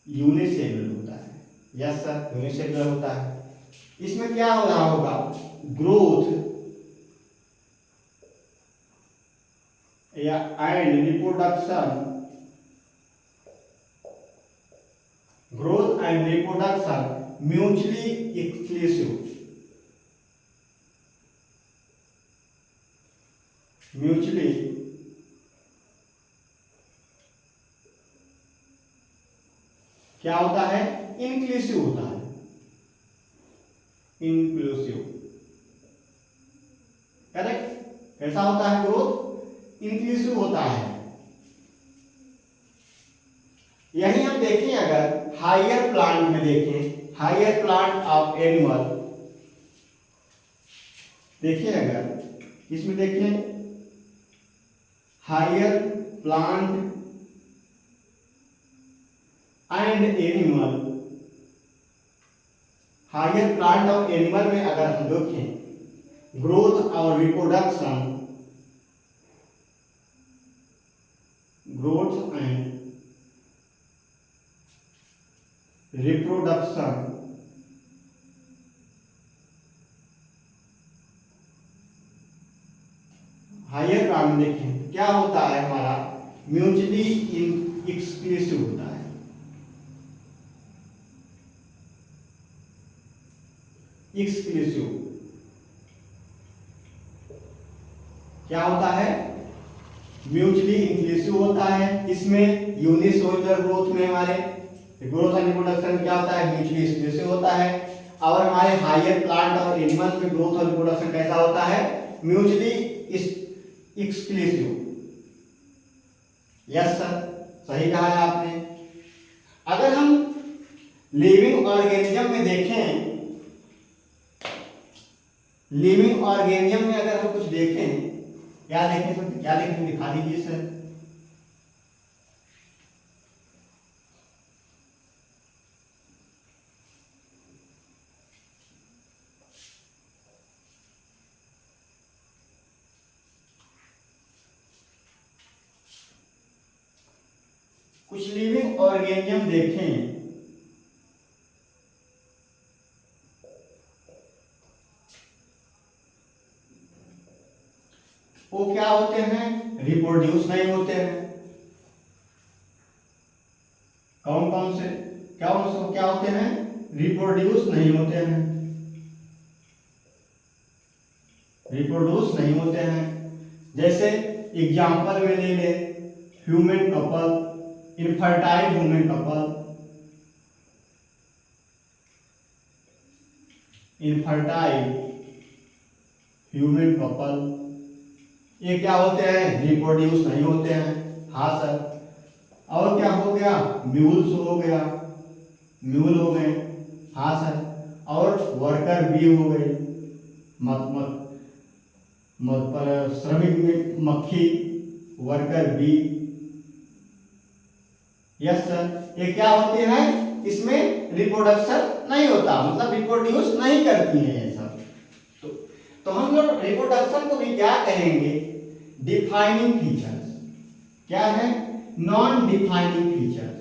यूनिसेलुलर होता है, यस सर, यूनिसेलुलर होता है। इसमें क्या हो रहा होगा, ग्रोथ या and reproduction, growth and reproduction mutually exclusive, mutually क्या होता है, इंक्लूसिव होता है, इंक्लूसिव। करेक्ट? कैसा होता है, ग्रोथ इंक्लूसिव होता है। यही हम देखें, अगर हायर प्लांट में देखें, हायर प्लांट ऑफ एनिमल देखिए, अगर इसमें देखें higher plant and animal, higher plant of animal में अगर हम देखें ग्रोथ और reproduction, growth and reproduction higher plant में देखें क्या होता है, हमारा म्यूचुअली एक्सक्लूसिव होता है, एक्सक्लूसिव क्या होता है, म्यूचुअली इंक्लूसिव होता है। इसमें यूनिसेलुलर ग्रोथ में हमारे ग्रोथ एंड रिप्रोडक्शन क्या होता है, म्यूचुअली एक्सक्लूसिव होता है। और हमारे हायर प्लांट और एनिमल्स में ग्रोथ और रिप्रोडक्शन कैसा होता है, म्यूचुअली एक्सक्लूसिव। यस सर, सही कहा है आपने। अगर हम लिविंग ऑर्गेनिज्म में देखें, लिविंग ऑर्गेनिज्म में अगर हम कुछ देखें, क्या देखें सर, क्या देखें, दिखा दीजिए सर। कुछ लिविंग ऑर्गेनिज्म देखें, वो क्या होते हैं, रिप्रोड्यूस नहीं होते हैं। कौन कौन से, क्या होते हैं, रिप्रोड्यूस नहीं होते हैं, रिप्रोड्यूस नहीं होते हैं। जैसे एग्जाम्पल में ले ले, human couple, infertile human couple, infertile human couple, ये क्या होते हैं, रिप्रोड्यूस नहीं होते हैं। हाँ सर। और क्या हो गया, म्यूल्स हो गया, म्यूल हो गए। हाँ सर। और वर्कर बी हो गए, श्रमिक में मक्खी, वर्कर बी। Yes sir. ये क्या होते हैं, इसमें रिप्रोडक्शन नहीं होता, मतलब रिप्रोड्यूस नहीं करती हैं ये सब। तो हम लोग रिप्रोडक्शन को भी क्या कहेंगे, डिफाइनिंग फीचर्स। क्या है, नॉन डिफाइनिंग फीचर्स।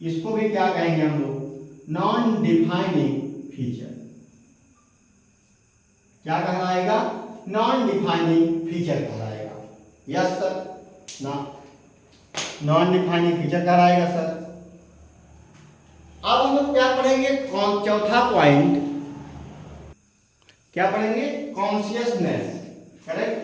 इसको भी क्या कहेंगे हम लोग, नॉन डिफाइनिंग फीचर। क्या कहलाएगा, नॉन डिफाइनिंग फीचर कहलाएगा। Yes sir. ना नॉन डिफाइनिंग फीचर कहलाएगा सर। अब हम लोग क्या पढ़ेंगे, चौथा पॉइंट क्या पढ़ेंगे, कॉन्शियसनेस। करेक्ट,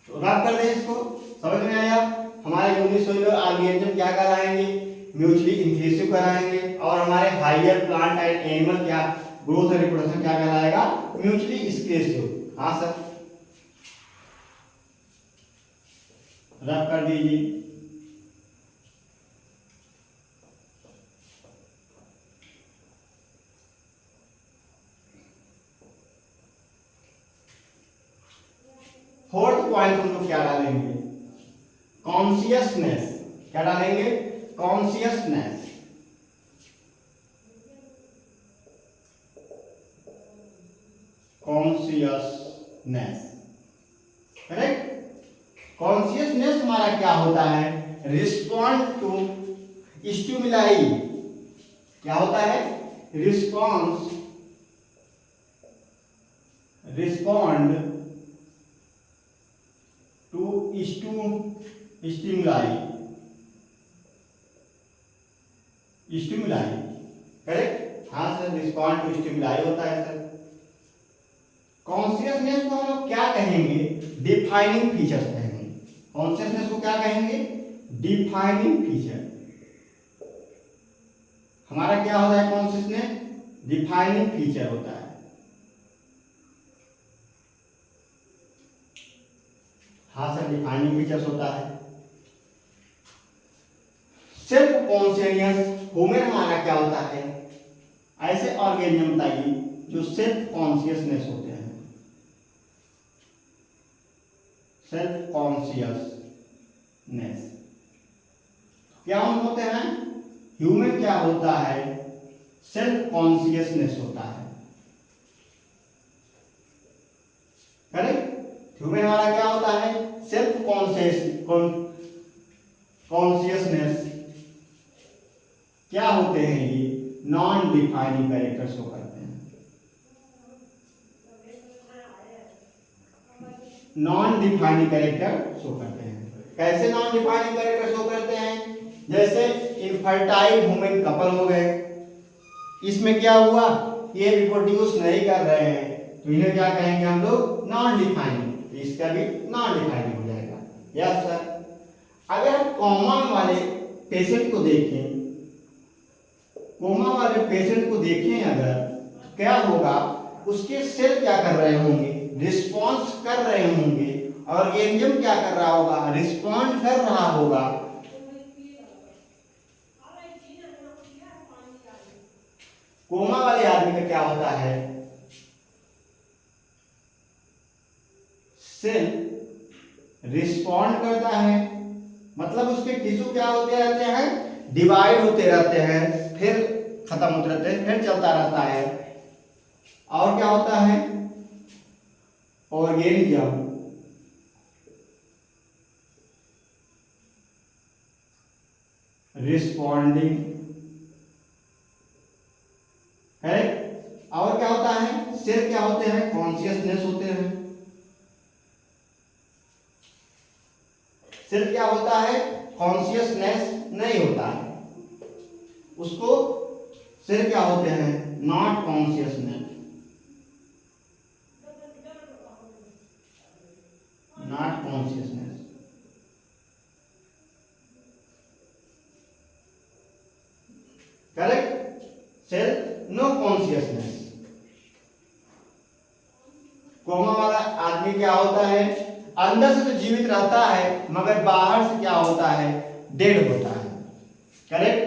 तो रब कर दें इसको, समझ में आया। हमारे यूनिसेलुलर ऑर्गेनिज्म क्या कहलाएंगे, म्यूचुअली इंक्लूसिव कहलाएंगे। और हमारे हायर प्लांट एंड एनिमल क्या, ग्रोथ और रिप्रोडक्शन क्या कहलाएगा, म्यूचुअली एक्सक्लूसिव। हाँ सर, रब कर दीजिए। फोर्थ पॉइंट हम लोग क्या डालेंगे, कॉन्शियसनेस। क्या डालेंगे, कॉन्शियसनेस। Consciousness, correct. कॉन्शियसनेस हमारा क्या होता है, रिस्पॉन्ड टू स्टिमुलाई। क्या होता है, रिस्पॉन्ड टू स्टिमुलाई, करेक्ट। हाँ सर, रिस्पॉन्ड टू स्टिमुलाई होता है सर। कॉन्शियसनेस को हम लोग क्या कहेंगे, डिफाइनिंग फीचर्स कहेंगे। कॉन्शियसनेस को क्या कहेंगे, डिफाइनिंग फीचर। हमारा क्या होता है कॉन्शियसनेस, डिफाइनिंग फीचर होता है। हाँ सर, डिफाइनिंग फीचर्स होता है। सेल्फ कॉन्शियस ह्यूमन हमारा क्या होता है, ऐसे ऑर्गेनिज्म बताइए जो सेल्फ कॉन्शियसनेस होते हैं। सेल्फ कॉन्शियसनेस क्या हम होते हैं, ह्यूमन क्या होता है, सेल्फ कॉन्शियसनेस होता है। करेक्ट, ह्यूमन हमारा क्या होता है, सेल्फ कॉन्शियसनेस। क्या होते हैं ये, नॉन डिफाइनिंग कैरेक्टर शो करते हैं। नॉन डिफाइनिंग कैरेक्टर शो करते हैं। कैसे नॉन डिफाइनिंग कैरेक्टर शो करते हैं, जैसे इनफर्टाइल ह्यूमन कपल हो गए, इसमें क्या हुआ, ये रिप्रोड्यूस नहीं कर रहे हैं, तो इन्हें क्या कहेंगे हम लोग, नॉन डिफाइनिंग। इसका भी नॉन डिफाइनिंग हो जाएगा। Yes sir. अगर हम कोमा वाले पेशेंट को देखें, कोमा वाले पेशेंट को देखें अगर, तो क्या होगा, उसके सेल क्या कर रहे होंगे, रिस्पॉन्स कर रहे होंगे। ऑर्गेनिज्म क्या कर रहा होगा, रिस्पॉन्ड कर रहा होगा। कोमा वाले आदमी का क्या होता है, सेल रिस्पॉन्ड करता है, मतलब उसके टिश्यू क्या होते रहते हैं, डिवाइड होते रहते हैं, फिर खत्म होते रहते हैं, फिर चलता रहता है। और क्या होता है, ऑर्गेनिज्म रिस्पॉन्डिंग है। और क्या होता है, सेल क्या होते हैं, कॉन्शियसनेस होते हैं। सेल क्या होता है, कॉन्शियसनेस नहीं होता है उसको। सेल क्या होते हैं, not consciousness, not consciousness. Correct, cell no consciousness. Coma वाला आदमी क्या होता है, अंदर से तो जीवित रहता है, मगर बाहर से क्या होता है, डेड होता है। करेक्ट,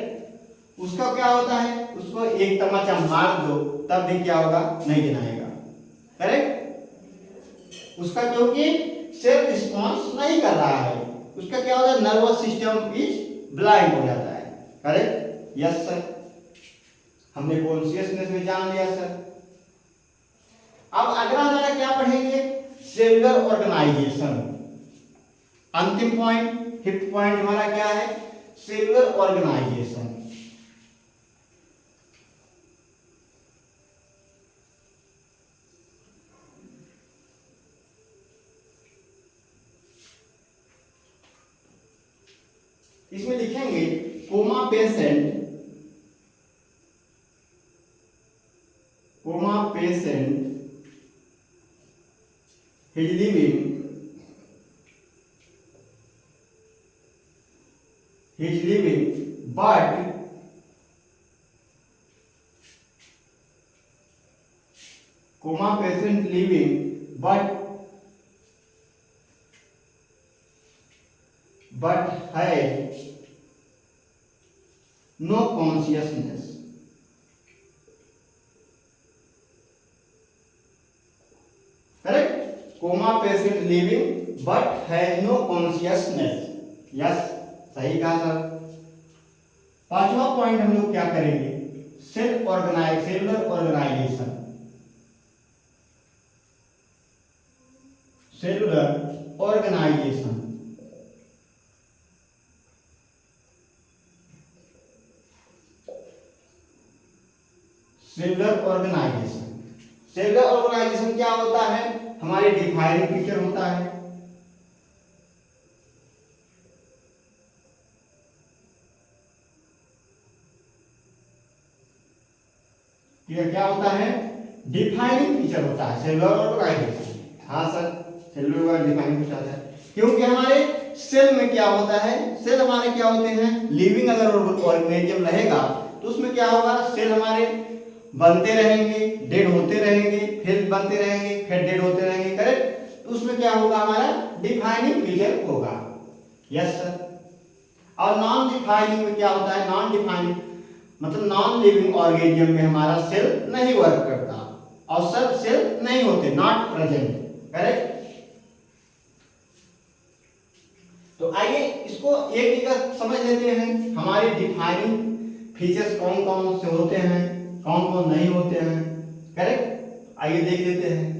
उसका क्या होता है, उसको एक तमाचा मार दो तब भी क्या होगा, नहीं गिनाएगा। करेक्ट, उसका क्योंकि सेल्फ रिस्पॉन्स नहीं कर रहा है, उसका क्या होता है, नर्वस सिस्टम इज ब्लाइंड हो जाता है। करेक्ट, यस सर, हमने कॉन्शियसनेस में जान लिया सर। अब अगला हमारा क्या पढ़ेंगे, सेलुलर ऑर्गेनाइजेशन। अंतिम पॉइंट, फिफ्थ पॉइंट हमारा क्या है, सेलुलर ऑर्गेनाइजेशन। इसमें लिखेंगे coma patient is living but coma patient living but has no consciousness. Correct? Coma patient living but has no consciousness. Yes, सही कहा सर। पांचवा पॉइंट हम लोग क्या करेंगे, cellular organisation. Cellular organisation cellular organisation क्या होता है, हमारे डिफाइनिंग फीचर होता है। क्या होता है, डिफाइनिंग फीचर होता है सेलुलर ऑर्गेनाइजेशन। हाँ सर, सेलुलर डिफाइनिंग फीचर होता है क्योंकि हमारे सेल में क्या होता है, सेल हमारे क्या होते हैं, लिविंग अगर ऑर्गेनिज्म रहेगा तो उसमें क्या होगा, सेल हमारे बनते रहेंगे, डेड होते रहेंगे, फिर बनते रहेंगे, फिर डेड होते रहेंगे। करेक्ट? तो उसमें क्या होगा, हमारा डिफाइनिंग फीचर होगा। Yes sir. और नॉन डिफाइनिंग में क्या होता है, नॉन डिफाइनिंग मतलब नॉन लिविंग ऑर्गेनिज्म में हमारा सेल नहीं वर्क करता और सब सेल नहीं होते, नॉट प्रेजेंट। करेक्ट? तो आइए इसको एक एक समझ लेते हैं, हमारे डिफाइनिंग फीचर्स कौन कौन से होते हैं, कौन कौन नहीं होते हैं। करेक्ट? आइए देख लेते हैं।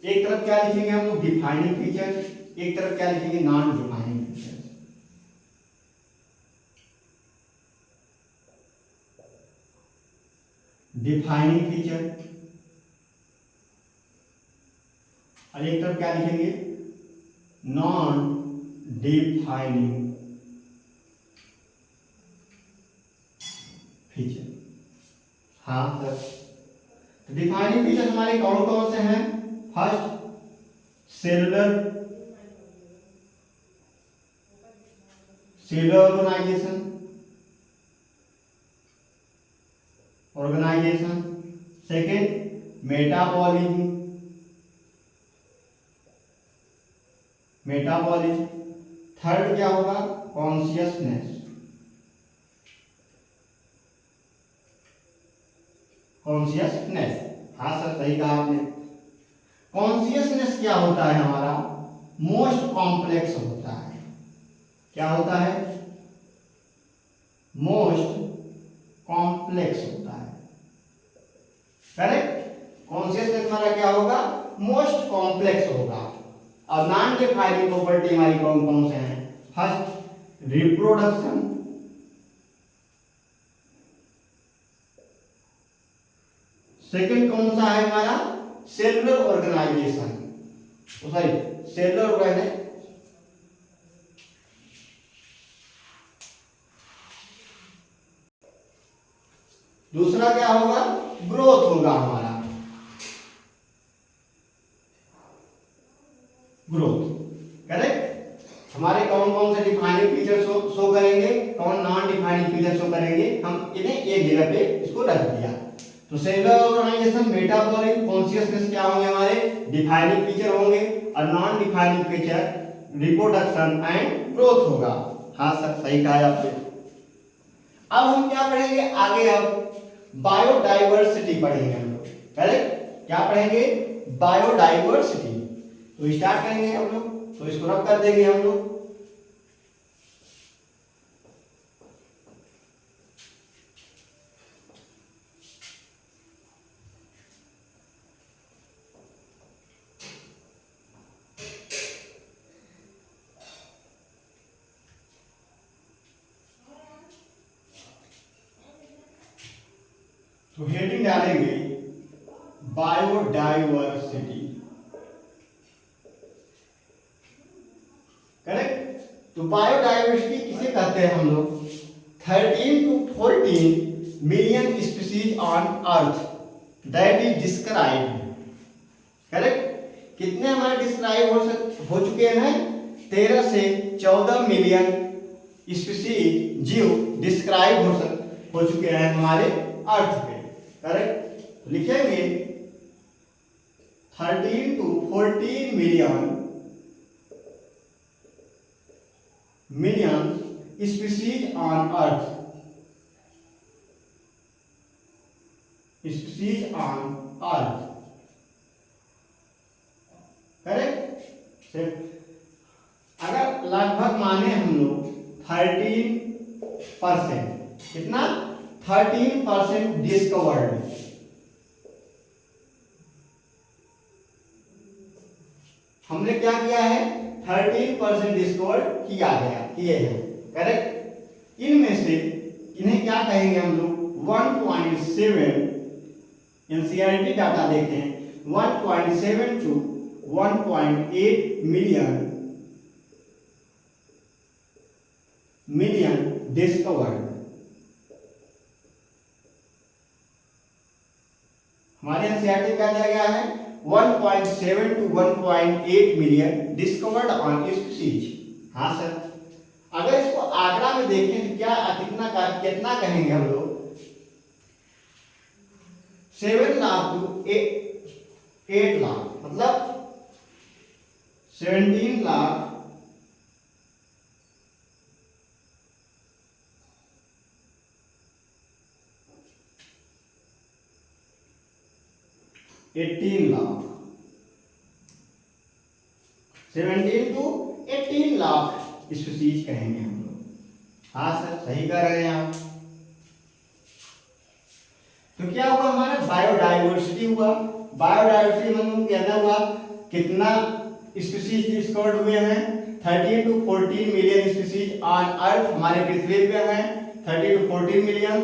एक तरफ क्या लिखेंगे हम लोग, डिफाइनिंग फीचर, एक तरफ क्या लिखेंगे, non defining feature. Defining feature और एक तरफ क्या लिखेंगे, नॉन डिफाइनिंग फीचर। हाँ सर, डिफाइनिंग फीचर हमारे कौन कौन से हैं, first cellular organisation, second metabolism, third क्या होगा, कॉन्शियसनेस। हाँ सर, सही कहा आपने। कॉन्शियसनेस क्या होता है, हमारा मोस्ट कॉम्प्लेक्स होता है। क्या होता है, मोस्ट कॉम्प्लेक्स होता है। करेक्ट? कॉन्शियसनेस हमारा क्या होगा, मोस्ट कॉम्प्लेक्स होगा। और नॉन डिफाइनिंग प्रॉपर्टी हमारी कौन कौन से हैं, फर्स्ट रिप्रोडक्शन, सेकंड कौन सा है हमारा, cellular organisation, sorry cellular organisation, दूसरा क्या होगा, ग्रोथ होगा हमारा, ग्रोथ। करेक्ट? हमारे कौन कौन से डिफाइनिंग फीचर शो करेंगे, कौन नॉन डिफाइनिंग फीचर शो करेंगे, हम इन्हें एक जगह पे इसको रख दिया। तो सेलुलर ऑर्गेनाइजेशन, मेटाबॉलिज्म, कॉन्शियसनेस क्या होंगे, हमारे डिफाइनिंग फीचर होंगे और non defining feature reproduction and growth होगा। हाँ सर, सही कहा आपने। अब हम क्या पढ़ेंगे आगे, अब बायोडाइवर्सिटी पढ़ेंगे हम लोग। करेक्ट? क्या पढ़ेंगे, बायोडाइवर्सिटी। तो स्टार्ट करेंगे हम लोग, तो इसको रब कर देंगे हम लोग। तो हेडिंग डालेंगे बायोडाइवर्सिटी, करेक्ट। तो बायोडाइवर्सिटी किसे कहते हैं हम लोग? 13 to 14 million species on earth that is described, correct. कितने हमारे डिस्क्राइब हो चुके हैं? 13 से 14 मिलियन स्पीसीज जीव डिस्क्राइब हो चुके हैं हमारे अर्थ पे, करेक्ट। लिखेंगे 13 to 14 million species on earth, species on earth, correct. अगर लगभग माने हम लोग 13%, कितना? 13% डिस्कवर्ड, हमने क्या किया है? 13% डिस्कवर किए हैं, करेक्ट। इनमें से इन्हें क्या कहेंगे हम लोग? 1.7 एनसीईआरटी डाटा देखें, 1.7 to 1.8 मिलियन डिस्कवर्ड। हमारे एनसीईआरटी क्या दिया गया है? 1.7 to 1.8 million discovered on species. हाँ सर, अगर इसको आंकड़ा में देखें तो क्या कितना कहेंगे हम लोग? 7 लाख to 8 लाख, मतलब 17 लाख 18 लाख, 17 to 18 लाख स्पीसीज कहेंगे हम लोग। हाँ सर, सही कह रहे हैं आप। तो क्या हुआ? हमारा बायोडाइवर्सिटी हुआ। बायोडाइवर्सिटी मतलब कहना हुआ कितना स्पीसीज डिस्कवर्ड हुए हैं? 13 to 14 million species on earth, हमारे पृथ्वी पे हैं 30 to 14 मिलियन,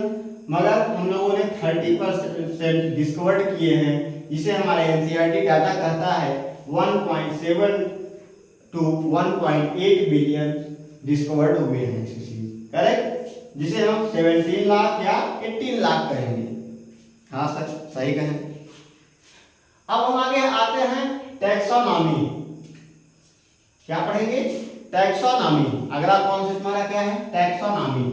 मगर हम लोगों ने 30% डिस्कवर्ड किए हैं, जिसे हमारे एनसीईआरटी डाटा कहता है 1.7 to 1.8 बिलियन डिस्कवर्ड हुए हैं स्पीसीज, करेक्ट। जिसे हम 17 लाख या 18 लाख कहेंगे। हाँ सर, सही कहें। अब हम आगे आते हैं टैक्सोनॉमी। क्या पढ़ेंगे? टैक्सोनॉमी। अगला कॉन्सेप्ट हमारा क्या है? टैक्सोनॉमी।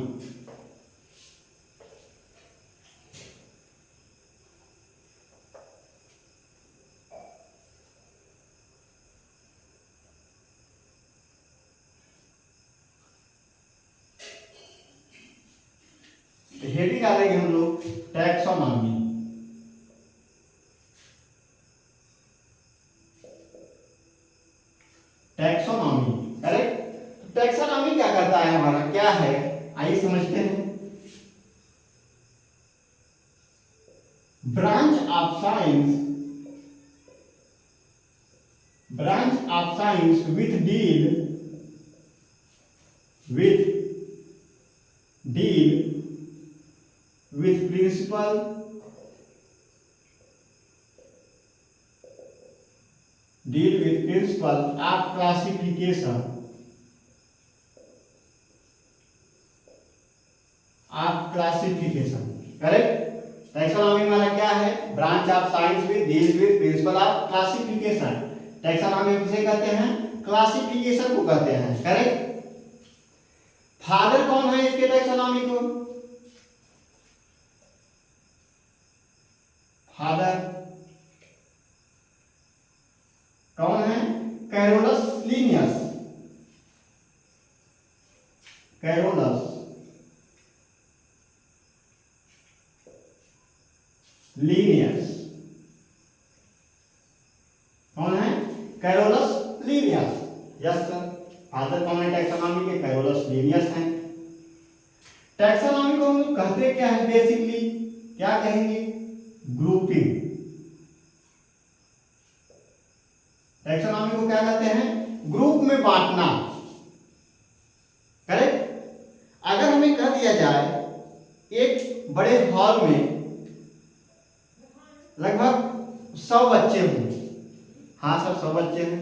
हेडिंग डालेंगे हम लोग टैक्सोनॉमी। Taxonomy, correct. टैक्सोनॉमी क्या करता है हमारा? क्या है, आइए समझते हैं। Branch of science with deal with principle of classification correct. Taxonomy वाला क्या है? Branch of science with deals with principle of classification. Taxonomy किसे कहते हैं? क्लासिफिकेशन को कहते हैं, करेक्ट। फादर कौन है इसके टैक्सोनॉमी को? फादर कौन है? Carolus Linnaeus. कैरोलस लीनियस कौन है? Carolus Linnaeus. Yes sir, father कौन है टैक्सोनॉमी के? कैरोलस लीनियस हैं। टैक्सोनॉमी को हम लोग कहते क्या है? बेसिकली क्या कहेंगे? ग्रुपिंग। टैक्सोनॉमी को क्या कहते हैं? ग्रुप में बांटना, करेक्ट। अगर हमें कह दिया जाए एक बड़े हॉल में 100 बच्चे हों, हाँ सर 100 बच्चे हैं,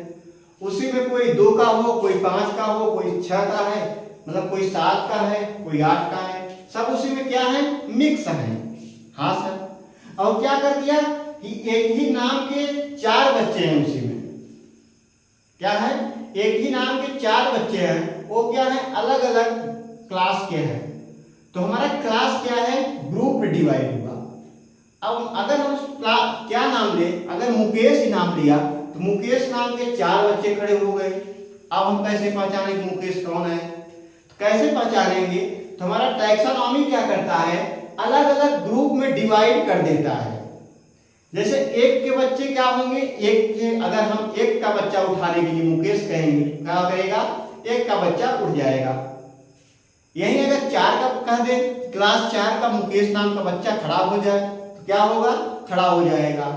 उसी में कोई 2 का हो, कोई 5 का हो, कोई 6 का है, मतलब कोई 7 का है, कोई 8 का है, सब उसी में क्या है, मिक्स है। हाँ सर, और क्या कर दिया कि एक ही नाम के 4 बच्चे हैं उसी में, क्या है, एक ही नाम के 4 बच्चे हैं, वो क्या है, अलग अलग क्लास के हैं, तो हमारा क्लास क्या है, ग्रुप डिवाइड हुआ। अब अगर हम क्या नाम ले, अगर मुकेश ही नाम लिया तो मुकेश नाम के 4 बच्चे खड़े हो गए। अब हम कैसे पहचाने कि मुकेश कौन है, तो कैसे पहचानेंगे, तो हमारा टैक्सोनॉमी क्या करता है, अलग अलग ग्रुप में डिवाइड कर देता है। जैसे एक के बच्चे क्या होंगे, एक के अगर हम एक का बच्चा उठाने के लिए मुकेश कहेंगे, क्या करेगा, एक का बच्चा उठ जाएगा। यही अगर 4 का कह दे, क्लास 4 का मुकेश नाम का बच्चा खड़ा हो जाए तो क्या होगा, खड़ा हो जाएगा।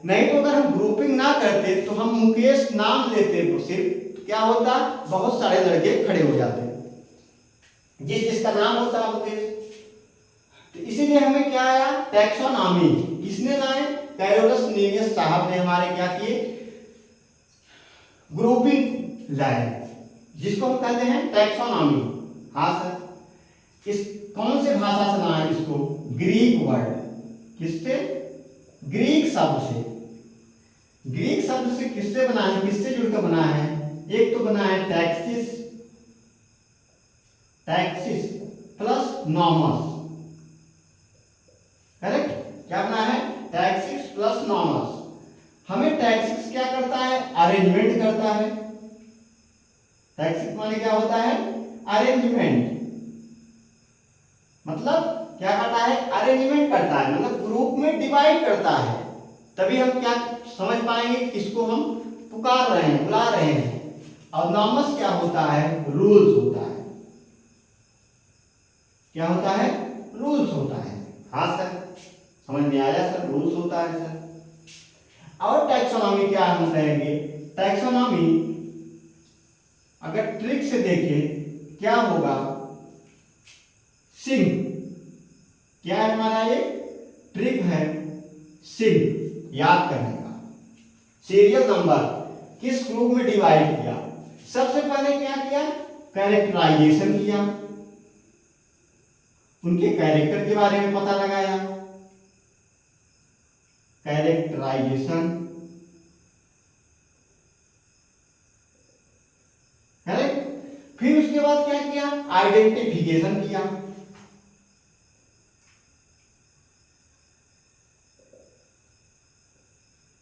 नहीं तो अगर हम ग्रुपिंग ना करते तो हम मुकेश नाम लेते तो सिर्फ, तो क्या होता, बहुत सारे लड़के खड़े हो जाते जिस जिसका नाम होता मुकेश। तो इसीलिए हमें क्या आया, टैक्सोनॉमी। किसने लाए, कैरोलस लिनियस साहब ने हमारे क्या किए, ग्रुपिंग लाए, जिसको हम कहते हैं टैक्सोनॉमी। हाँ सर, इस कौन से भाषा से लाए इसको, ग्रीक वर्ड, किससे, ग्रीक शब्द से। ग्रीक शब्द से किससे बना है, किससे जुड़कर बना है, एक तो बना है taxis, taxis plus nomos, correct, क्या बना है, टैक्सिस प्लस नॉमस। हमें टैक्सिस क्या करता है, अरेंजमेंट करता है। टैक्सिस माने क्या होता है, अरेंजमेंट, मतलब क्या करता है, अरेंजमेंट करता है, मतलब ग्रुप में डिवाइड करता है। तभी हम क्या समझ पाएंगे किसको हम पुकार रहे हैं, बुला रहे हैं। और नॉमस क्या होता है, रूल्स होता है, क्या होता है, रूल्स होता है। हाँ सर, समझ में आया सर, रूल्स होता है सर। और टैक्सोनॉमी क्या हम कहेंगे, टैक्सोनॉमी अगर ट्रिक से देखें क्या होगा, सिंक, क्या है हमारा ये ट्रिक है, सिंक याद करने का। सीरियल नंबर किस ग्रुप में डिवाइड किया, सबसे पहले क्या किया, कैरेक्टराइजेशन किया, उनके कैरेक्टर के बारे में पता लगाया, कैरेक्टराइजेशन, करेक्ट। फिर उसके बाद क्या किया, आइडेंटिफिकेशन किया,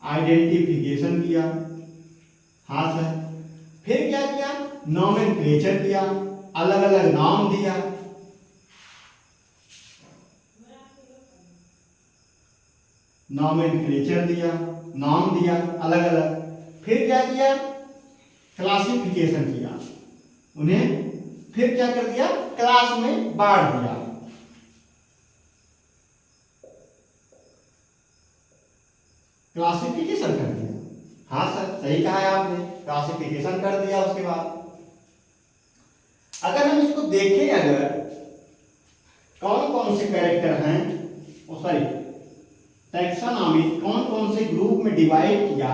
आइडेंटिफिकेशन किया। हाँ सर, फिर क्या किया, नॉमेनक्लेचर किया, अलग अलग नाम दिया, नॉमेनक्लेचर दिया, नाम दिया अलग अलग। फिर क्या किया, क्लासिफिकेशन किया, उन्हें फिर क्या कर दिया, क्लास में बांट दिया। क्लासिफिकेशन कर दिया, हाँ सर सही कहा है आपने, क्लासिफिकेशन कर दिया। उसके बाद अगर हम इसको देखें, अगर कौन कौन से कैरेक्टर हैं, सॉरी टैक्सोनॉमी कौन कौन से ग्रुप में डिवाइड किया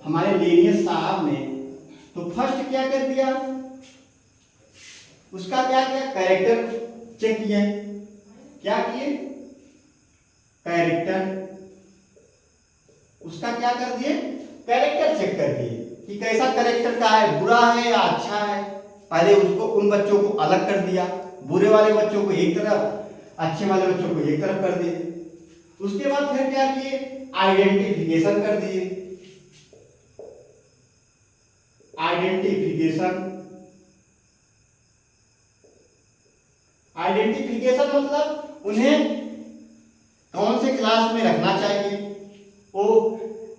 हमारे लिनियस साहब ने, तो फर्स्ट क्या कर दिया, उसका क्या किया, कैरेक्टर चेक किया, क्या किए, कैरेक्टर, उसका क्या कर दिए, कैरेक्टर चेक कर दिए कि कैसा कैरेक्टर का है, बुरा है या अच्छा है। पहले उसको उन बच्चों को अलग कर दिया, बुरे वाले बच्चों को एक तरफ, अच्छे वाले बच्चों को एक तरफ कर दिए। उसके बाद फिर क्या किए, आइडेंटिफिकेशन कर दिए, आइडेंटिफिकेशन, आइडेंटिफिकेशन मतलब उन्हें कौन से क्लास में रखना चाहिए। वो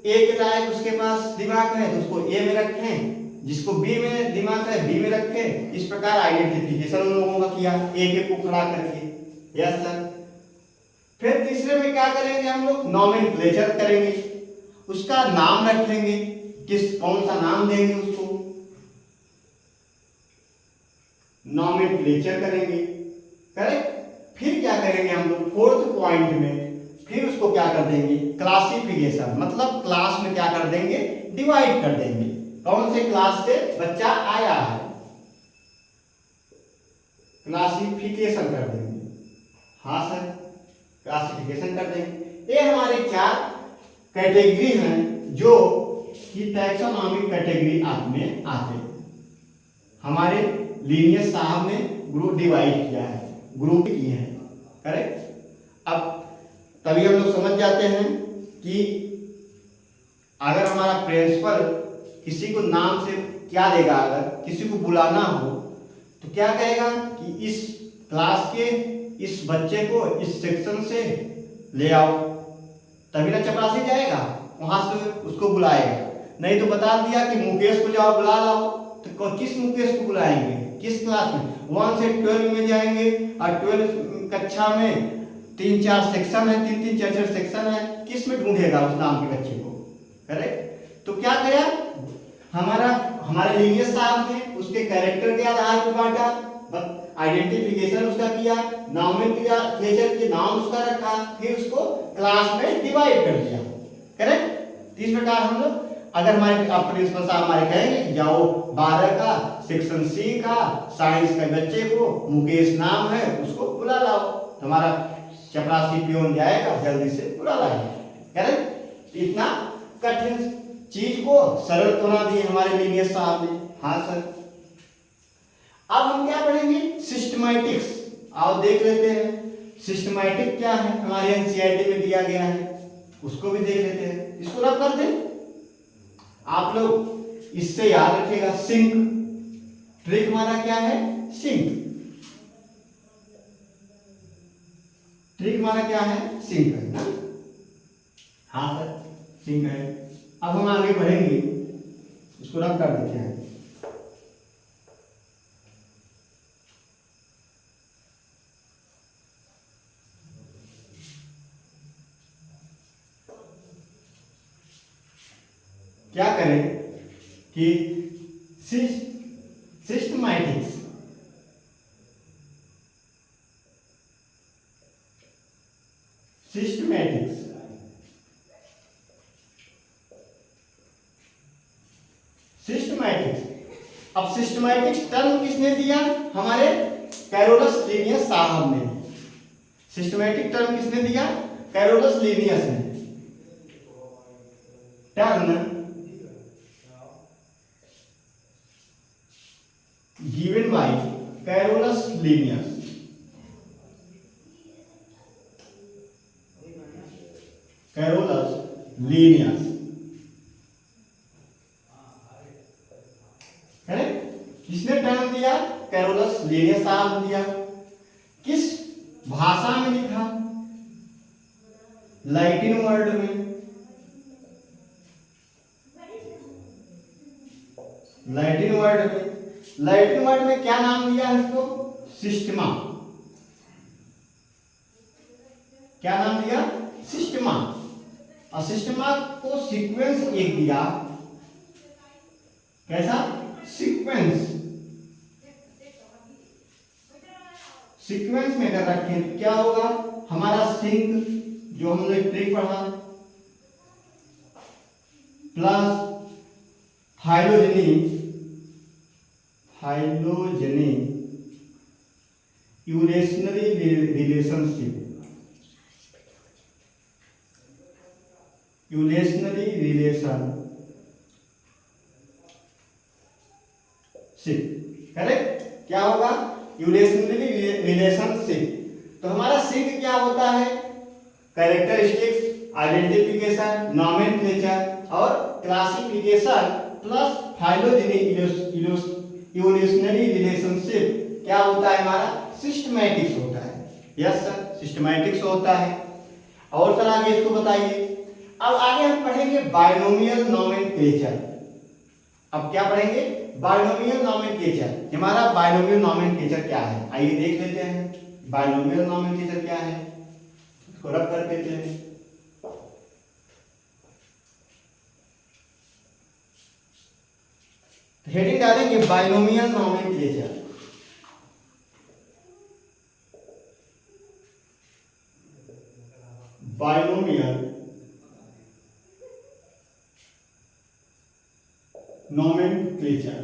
ए के लायक उसके पास दिमाग है तो उसको ए में रखें, जिसको बी में दिमाग है बी में रखें। इस प्रकार आइडेंटिफिकेशन उन लोगों का किया, एक एक को खड़ा करके। Yes sir. फिर तीसरे में क्या करेंगे हम लोग, नॉमेनक्लेचर करेंगे, उसका नाम रखेंगे, किस कौन सा नाम देंगे उसको, नॉमेनक्लेचर करेंगे, करेक्ट। फिर क्या करेंगे हम लोग, फोर्थ पॉइंट में फिर उसको क्या कर देंगे, क्लासिफिकेशन, मतलब क्लास में क्या कर देंगे, डिवाइड कर देंगे। कौन से क्लास से बच्चा आया है, क्लासिफिकेशन कर देंगे। हाँ सर, क्लासिफिकेशन कर देंगे। ये हमारे 4 कैटेगरी हैं जो कि टैक्सोनॉमिक कैटेगरी में आते हैं। हमारे लीनियस साहब ने ग्रुप डिवाइड किया है, ग्रुप किए हैं, करेक्ट। अब तभी हम लोग समझ जाते हैं कि अगर हमारा प्रिंसिपल किसी को नाम से क्या देगा, अगर किसी को बुलाना हो तो क्या कहेगा कि इस क्लास के इस बच्चे को इस सेक्शन से ले आओ, तभी ना चपरासी जाएगा वहां से उसको बुलाएगा। नहीं तो बता दिया कि मुकेश को जाओ बुला लाओ, तो किस मुकेश को बुलाएंगे, किस क्लास में, 1 से 12 में जाएंगे और 12 कक्षा में 3-4 सेक्शन है, 3-3 4-4 सेक्शन है, किस में ढूंढेगा उस नाम के बच्चे को, करेक्ट। तो क्या किया हमारे लीनियस साहब ने उसके कैरेक्टर के आधार पर बांटा, आइडेंटिफिकेशन उसका किया, नॉमेनक्लेचर के नाम उसका रखा, फिर उसको क्लास में डिवाइड कर दिया, करेक्ट। इस प्रकार हम लोग, अगर हमारे प्रिंसिपल साहब हमारे कहेंगे कि जाओ 12 का सेक्शन सी का साइंस के बच्चे को मुकेश नाम है उसको बुला लाओ, तो हमारा चपरासी पियोन जाएगा जल्दी से बुला लाएगा, करेक्ट। इतना कठिन चीज को सरल बना दिए हमारे लीनियस साहब ने। हाँ सर, अब हम क्या पढ़ेंगे, सिस्टमैटिक्स। आओ देख लेते हैं सिस्टमैटिक क्या है, हमारे एनसीईआरटी में दिया गया है, उसको भी देख लेते हैं। इसको रब कर दें आप लोग, इससे याद रखिएगा सिंक, ट्रिक हमारा क्या है, सिंक, ट्रिक हमारा क्या है, सिंक है ना। हाँ सर, सिंक है। अब हम आगे बढ़ेंगे, इसको रब कर देते हैं। क्या करें कि सिस्टमैटिक्स, सिस्टमैटिक्स सिस्टमैटिक्स अब सिस्टमैटिक्स टर्म किसने दिया, हमारे कैरोलस लीनियस साहब ने। सिस्टमैटिक टर्म किसने दिया, कैरोलस लीनियस ने। Term given by Carolus Linnaeus, Carolus Linnaeus, है किसने टर्म दिया, कैरोलस लीनियस साहब ने दिया। किस भाषा में लिखा, लैटिन वर्ड में, लैटिन वर्ड में। लैटिन वर्ड में क्या नाम दिया है इसको, सिस्टमा। क्या नाम दिया, सिस्टमा। और सिस्टमा को सीक्वेंस एक दिया, कैसा, सीक्वेंस। सीक्वेंस में अगर रखें तो क्या होगा, हमारा सिंक जो हमने ट्रिक पढ़ा plus phylogeny, phylogeny evolutionary relationship, evolutionary relationship, correct. क्या होगा, यूरेशनरी रिलेशनशिप। तो हमारा सिंक क्या होता है, कैरेक्टरिस्टिक्स, आइडेंटिफिकेशन, नॉमेनक्लेचर और classification plus phylogeny evolutionary relationship क्या होता है, हमारा सिस्टमैटिक्स होता है। यस सर, सिस्टमैटिक्स होता है। और सर आगे इसको बताइए। अब आगे हम पढ़ेंगे बायनोमियल नॉमेनक्लेचर। अब क्या पढ़ेंगे, बायनोमियल नॉमेनक्लेचर। हमारा बायनोमियल नॉमेनक्लेचर क्या है, आइए देख लेते हैं बायनोमियल नॉमेनक्लेचर क्या है, इसको रब कर देते हैं। हेडिंग डालेंगे बायनोमियल नॉमेनक्लेचर। Binomial nomenclature.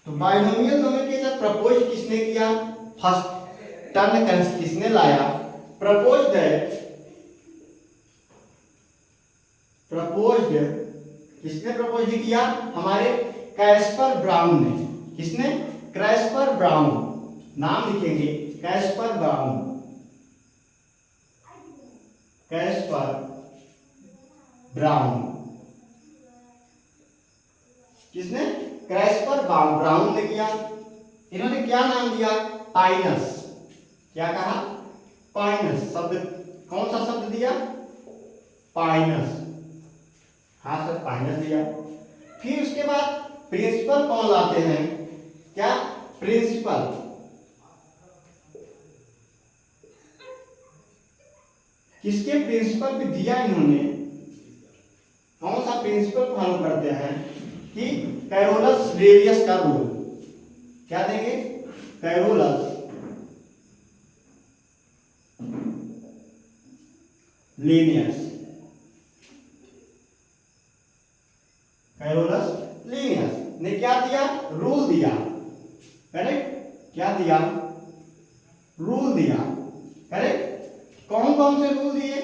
तो बाइनोमियल नोमेनक्लेचर प्रपोज किसने किया? फर्स्ट टर्न किसने लाया? प्रपोज्ड किसने प्रपोज किया? हमारे कैस्पर ब्राउन ने। किसने? Caspar brown. नाम लिखेंगे कैस्पर ब्राउन। Caspar brown. किसने? कैस्पर ब्राउन ने किया। इन्होंने क्या नाम दिया? पाइनस। क्या कहा? पाइनस। शब्द कौन सा शब्द दिया? पाइनस। हाँ सर, पाइनस दिया। फिर उसके बाद प्रिंसिपल कौन लाते हैं? क्या? प्रिंसिपल। किसके प्रिंसिपल पे दिया इन्होंने? कौन सा प्रिंसिपल फॉलो करते हैं? कि कैरोलस रेडियस का रूल। क्या देंगे? Carolus Linnaeus. कैरोलस लीनियस ने क्या दिया? रूल दिया। करेक्ट? क्या दिया? रूल दिया। करेक्ट? कौन कौन से रूल दिए?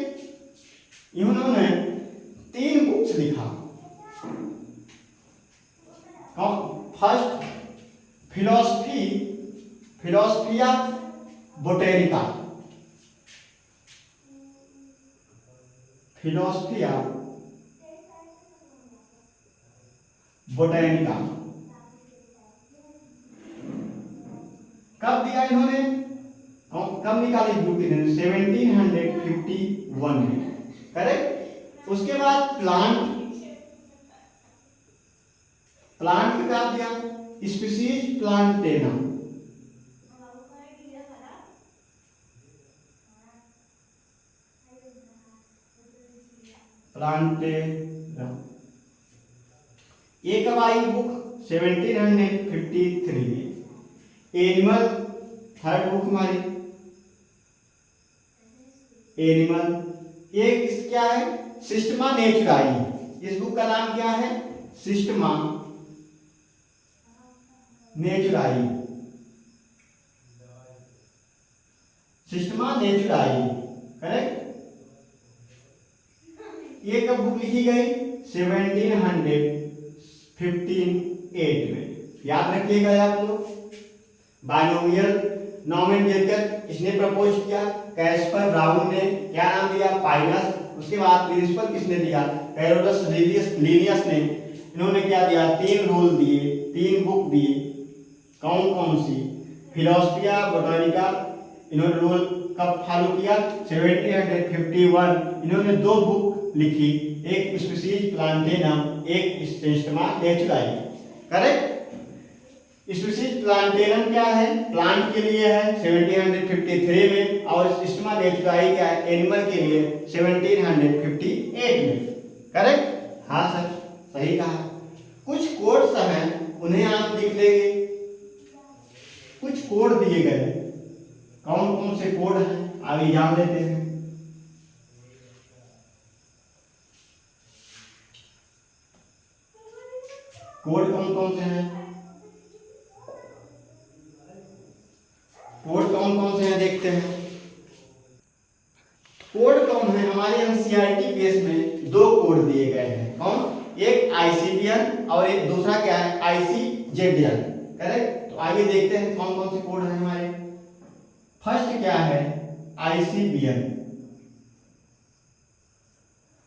इन्होंने 3 बुक्स लिखा। First Philosophia Botanica. Philosophia Botanica कब दिया इन्होंने? कब निकाली बुक इन्होंने? 1751 में। करेक्ट? उसके बाद प्लांट का क्या दिया? स्पीशीज प्लांटेनम। ये कब आई बुक? 1753 में। एनिमल थर्ड बुक हमारी एनिमल। ये क्या है? सिस्टमा नेचुराई। इस बुक का नाम क्या है? सिस्टमा नेचुराई। सिस्टमा नेचुराई। करेक्ट? ये कब बुक लिखी गई? 1758 में। याद रखिएगा आप लोग। बाइनोमियल नोमेनक्लेचर इसने प्रपोज किया? कैस्पर ब्राउन ने। क्या नाम दिया? पाइनस। उसके बाद प्रिंसिपल किसने दिया? कैरोलस लीनियस ने। इन्होंने क्या दिया? 3 रूल दिए, 3 बुक दिए। कौन कौन सी? फिलोसफिया बोटानिका। इन्होंने रूल कब फॉलो किया? 1751। इन्होंने 2 बुक लिखी, एक स्पीशीज प्लांटेनम, एक सिस्टमा नेचुराई। करेक्ट? स्पीशीज प्लांटेनम क्या है? प्लांट के लिए है 1753 में, और सिस्टमा नेचुराई क्या है? एनिमल के लिए 1758 में। करेक्ट? हाँ सर, सही कहा। कुछ कोड्स हैं, उन्हें आप लिख लेंगे। कुछ कोड दिए गए, कौन कौन से कोड हैं आगे जान लेते हैं। कोड कौन कौन से हैं? कोड कौन कौन से हैं देखते हैं। कोड कौन है? हमारे एनसीईआरटी पेज में 2 कोड दिए गए हैं। कौन? एक आईसीबीएन और एक दूसरा क्या है? आईसीजेडीएन। करेक्ट? तो आइए देखते हैं कौन कौन से कोड हैं हमारे। फर्स्ट क्या है? आईसीबीएन।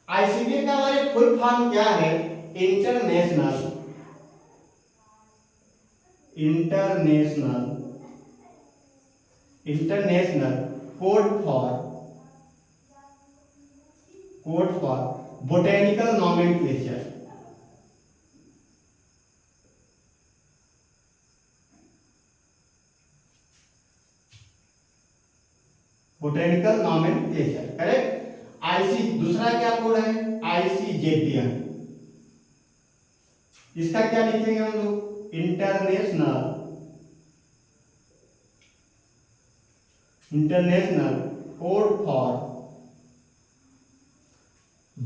आईसीबीएन का हमारे फुल फॉर्म क्या है? International code for botanical nomenclature. Botanical nomenclature. Correct? IC दूसरा क्या कोड है? आईसीजेडीएन। इसका क्या लिखेंगे हम लोग? International code for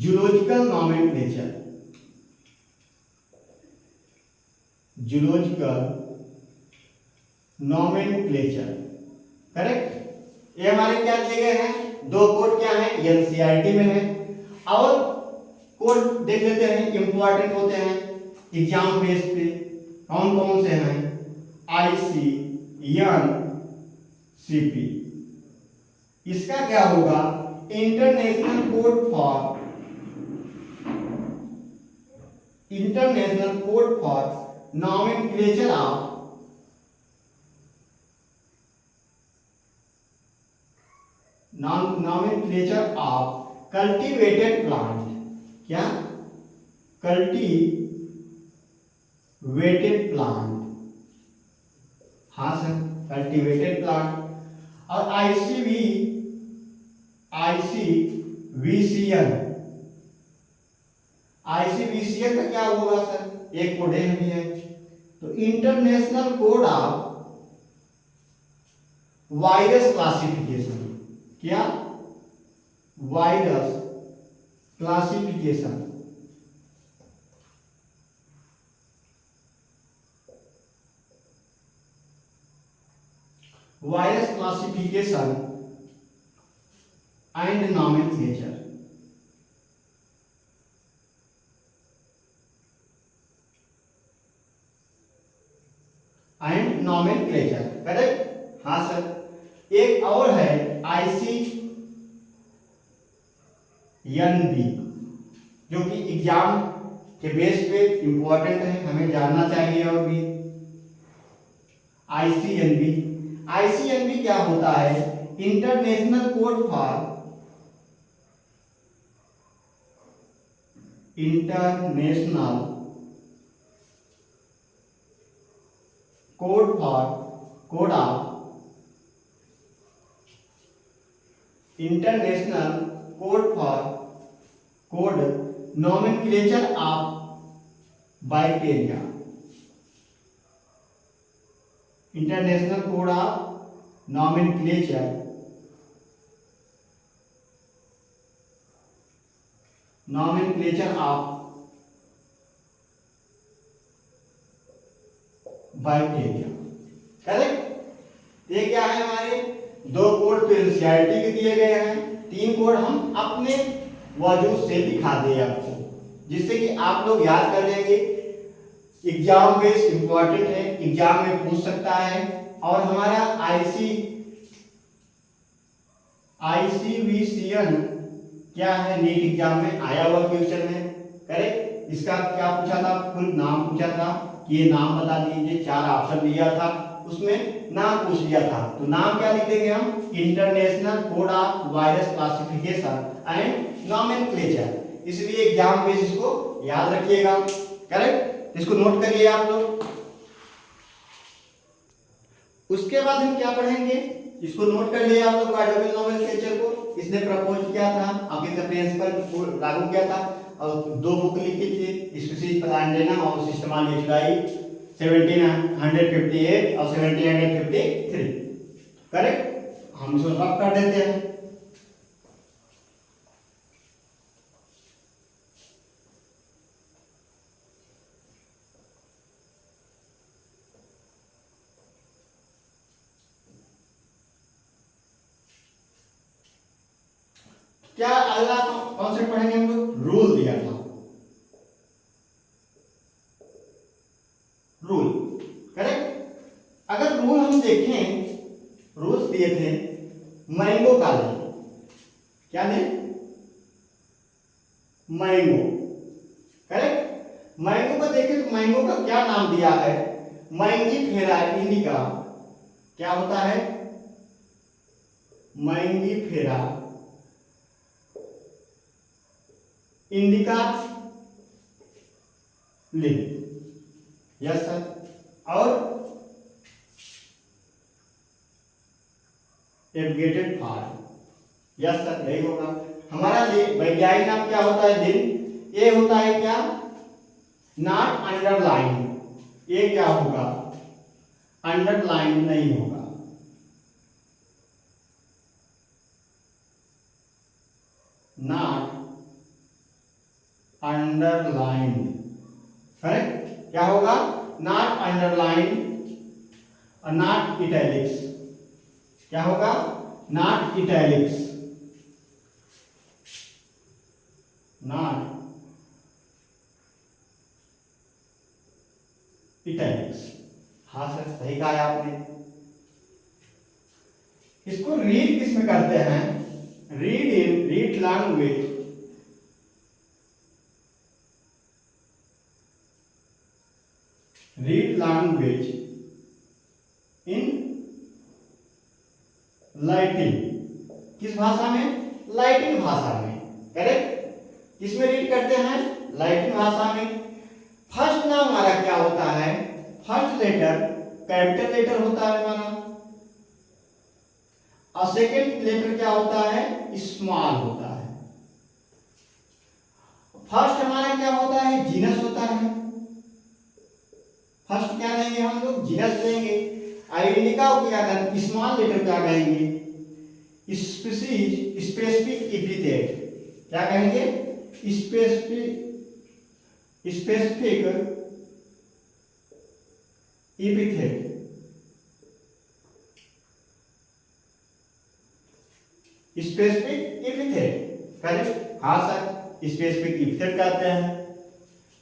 zoological nomenclature, zoological nomenclature, correct. ये हमारे क्या दिए गए हैं, दो कोड क्या है, एनसीईआरटी में है। और कोड देख लेते हैं, इंपॉर्टेंट होते हैं एग्जाम बेस पे। कौन कौन से हैं, ICNCP, इसका क्या होगा, international code for nomenclature of cultivated plant, क्या, कल्टीवेटेड प्लांट, हाँ सर, कल्टीवेटेड प्लांट। और ICVCN का क्या होगा सर, एक कोड भी है। तो international code of virus classification, क्या, virus classification, virus classification and nomenclature, and nomenclature, correct, हाँ सर। एक और है ICNB, जो कि एग्जाम के बेस पे इंपॉर्टेंट है, हमें जानना चाहिए। और भी ICNB क्या होता है, international code for international code for nomenclature of bacteria, international code of nomenclature of bacteria, correct. ये क्या है, हमारे दो कोड तो एनसीईआरटी के दिए गए हैं, तीन कोड हम अपने वजूद से दिखा दे आपको, जिससे कि आप लोग याद कर लेंगे। एग्जाम बेस इंपॉर्टेंट है, एग्जाम में पूछ सकता है। और हमारा ICVCN क्या है, नीट एग्जाम में आया हुआ क्वेश्चन है, करेक्ट। इसका क्या पूछा था, फुल नाम पूछा था कि ये नाम बता दीजिए, 4 ऑप्शन दिया था, उसमें नाम पूछ लिया था। तो नाम क्या लिख देंगे हम, international code of virus classification and nomenclature. इसलिए एग्जाम बेस इसको याद रखिएगा, करेक्ट। इसको नोट करिए आप लोग। उसके बाद हम क्या पढ़ेंगे, इसको नोट कर लिए आप लोग, बायोलॉजिकल नॉमेनक्लेचर को किसने प्रपोज किया था, आपके प्रिंसिपल लागू किया था। और 2 बुक लिखी थी, स्पीशीज प्लांटेना और सिस्टमा नेचुराई 1758 और 1753, करेक्ट। हम इसको रफ कर देते हैं। क्या अगला कॉन्सेप्ट पढ़ेंगे हम लोग, रूल दिया था, रूल, करेक्ट। अगर रूल हम देखें, रूल्स दिए थे मैंगो का लें, क्या लें, मैंगो, करेक्ट। मैंगो को देखें तो मैंगो का क्या नाम दिया है, मैंगीफेरा इंडिका, क्या होता है, Mangifera indica live, yes sir. और एवगेटेड फार्म, यस सर, यही होगा हमारा। वैज्ञानिक नाम क्या होता है, दिन, ये होता है क्या, नॉट अंडरलाइन, ये क्या होगा, अंडरलाइन नहीं होगा, नॉट अंडरलाइंड, करेक्ट। क्या होगा? नॉट अंडरलाइन और नॉट इटैलिक्स। क्या होगा? Not italics, not italics. हाँ सर, सही कहा है आपने। इसको रीड किस में करते हैं? Read in read language, read language in Latin. किस भाषा में? लैटिन भाषा में, करेक्ट। किसमें रीड करते हैं? लैटिन भाषा में। फर्स्ट नाम हमारा क्या होता है? फर्स्ट लेटर कैपिटल लेटर होता है हमारा, और सेकेंड लेटर क्या होता है? स्मॉल होता है। फर्स्ट हमारा क्या होता है? जीनस होता है। फर्स्ट क्या लेंगे हम लोग? जीनस लेंगे। आइडेंटिका को क्या कहेंगे? स्मॉल लेटर क्या कहेंगे? Species, specific epithet. क्या कहेंगे? Specific epithet, specific epithet, correct. हाँ सर, स्पेसिफिक एपिथेट कहते हैं।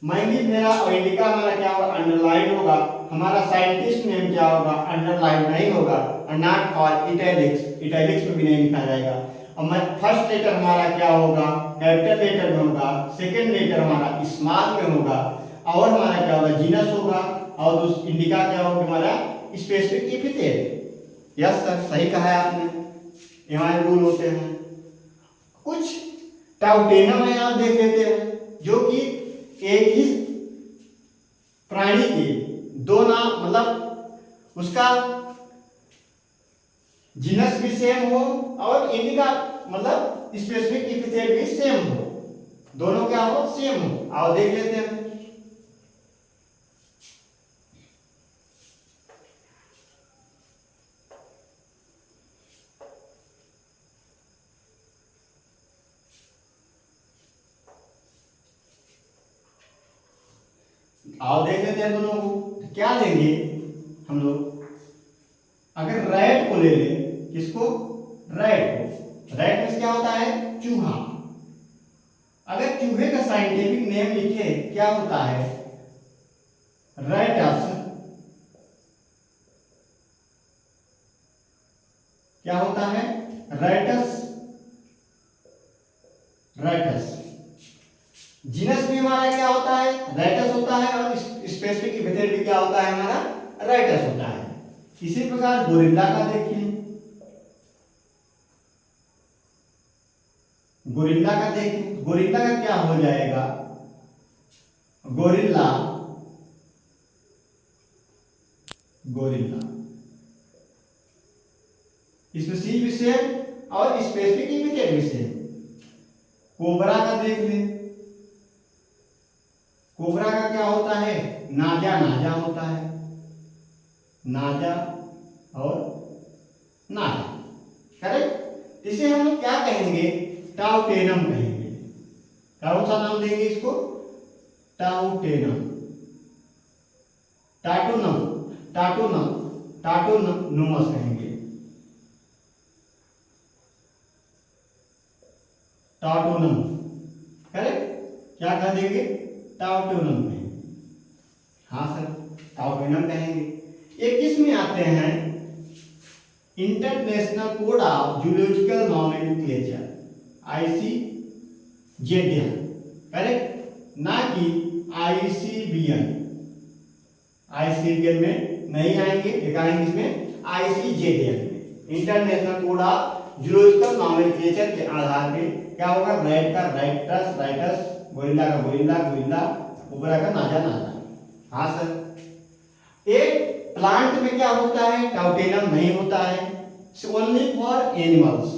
मैंगी मेरा और इंडिका हमारा क्या होगा? अंडरलाइन होगा। हमारा साइंटिस्ट नेम क्या होगा? अंडरलाइन नहीं होगा। और नॉट फॉर इटैलिक्स, इटैलिक्स में भी नहीं लिखा जाएगा। और फर्स्ट लेटर हमारा क्या होगा? कैपिटल लेटर में होगा। सेकेंड लेटर हमारा स्मॉल में होगा। और हमारा क्या होगा? जीनस होगा। और उस इंडिका क्या होगा? हमारा स्पेसिफिक एपिथेट। यस सर, सही कहा है आपने। ये हमारे रूल होते हैं। कुछ टाउटेनम है, आप देख लेते हैं, जो कि एक ही प्राणी के दो नाम, मतलब उसका जीनस भी सेम हो और इंडिका मतलब स्पेसिफिक एपिथेट भी सेम हो, दोनों क्या हो? सेम हो। आओ देख लेते हैं। आओ देख लेते हैं दोनों को। तो क्या लेंगे हम लोग? अगर रैट को ले लें, किसको? रैट को। रैट में क्या होता है? चूहा। अगर चूहे का साइंटिफिक नेम लिखे, क्या होता है? रैटस। क्या होता है? Rattus, Rattus. जीनस भी हमारा क्या होता है? रैटस होता है। और स्पेसिफिक एपिथेट भी क्या होता है हमारा? रैटस होता है। इसी प्रकार गोरिल्ला का देखिए, गोरिल्ला का देखिए, गोरिल्ला का क्या हो जाएगा? Gorilla, gorilla. इसमें सी भी सेम और स्पेसिफिक एपिथेट भी सेम। कोबरा का देख लें, कोबरा का क्या होता है? नाजा, नाजा होता है। नाजा और नाजा, करेक्ट। इसे हम लोग क्या कहेंगे? टाउटेनम कहेंगे। कौन सा नाम देंगे इसको? टाउटेनम, टाटोनम, टाटोनम, टाटोनमस कहेंगे। टाटोनम, करेक्ट। क्या कह देंगे? टाउटोनम कहेंगे। हाँ सर, टाउटोनम कहेंगे। ये किस में आते हैं? International code of zoological nomenclature, ICJN, correct, ना कि ICBN। ICBN में नहीं आएंगे, एक आएंगे इसमें ICJN में। International code of zoological nomenclature के आधार पे क्या होगा? रैट का रैटस, रैटस, गोरिल्ला का गोरिल्ला, गोरिल्ला, कोबरा का नाजा, नाजा। हाँ सर। एक प्लांट में क्या होता है? टाउटेनम नहीं होता है, ओनली फॉर एनिमल्स,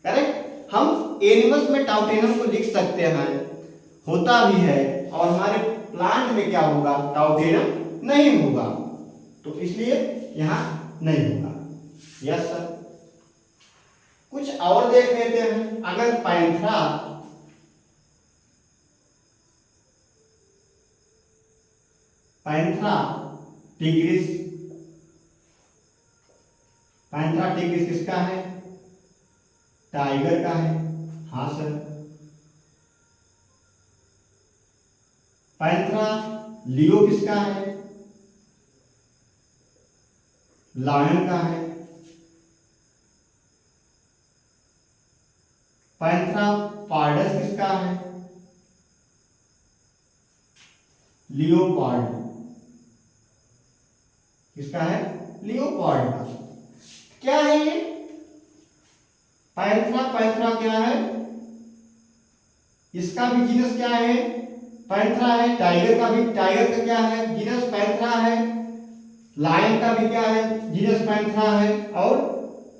करेक्ट। हम एनिमल्स में टाउटेनम को लिख सकते हैं, होता भी है। और हमारे प्लांट में क्या होगा? टाउटेनम नहीं होगा, तो इसलिए यहां नहीं होगा। Yes sir. कुछ और देख लेते हैं। अगर Panthera Panthera tigris. Panthera tigris किसका है? टाइगर का है। हाँ सर। पैंथरा लियो किसका है? लायन का है। पैंथरा पार्डस किसका है? लियोपार्ड। किसका है? लियोपार्ड का। क्या है ये पैंथरा? पैंथरा क्या है? इसका भी जीनस क्या है? पैंथरा है। टाइगर का भी, टाइगर का क्या है? जीनस पैंथरा है। लायन का भी क्या है? जीनस पैंथरा है। और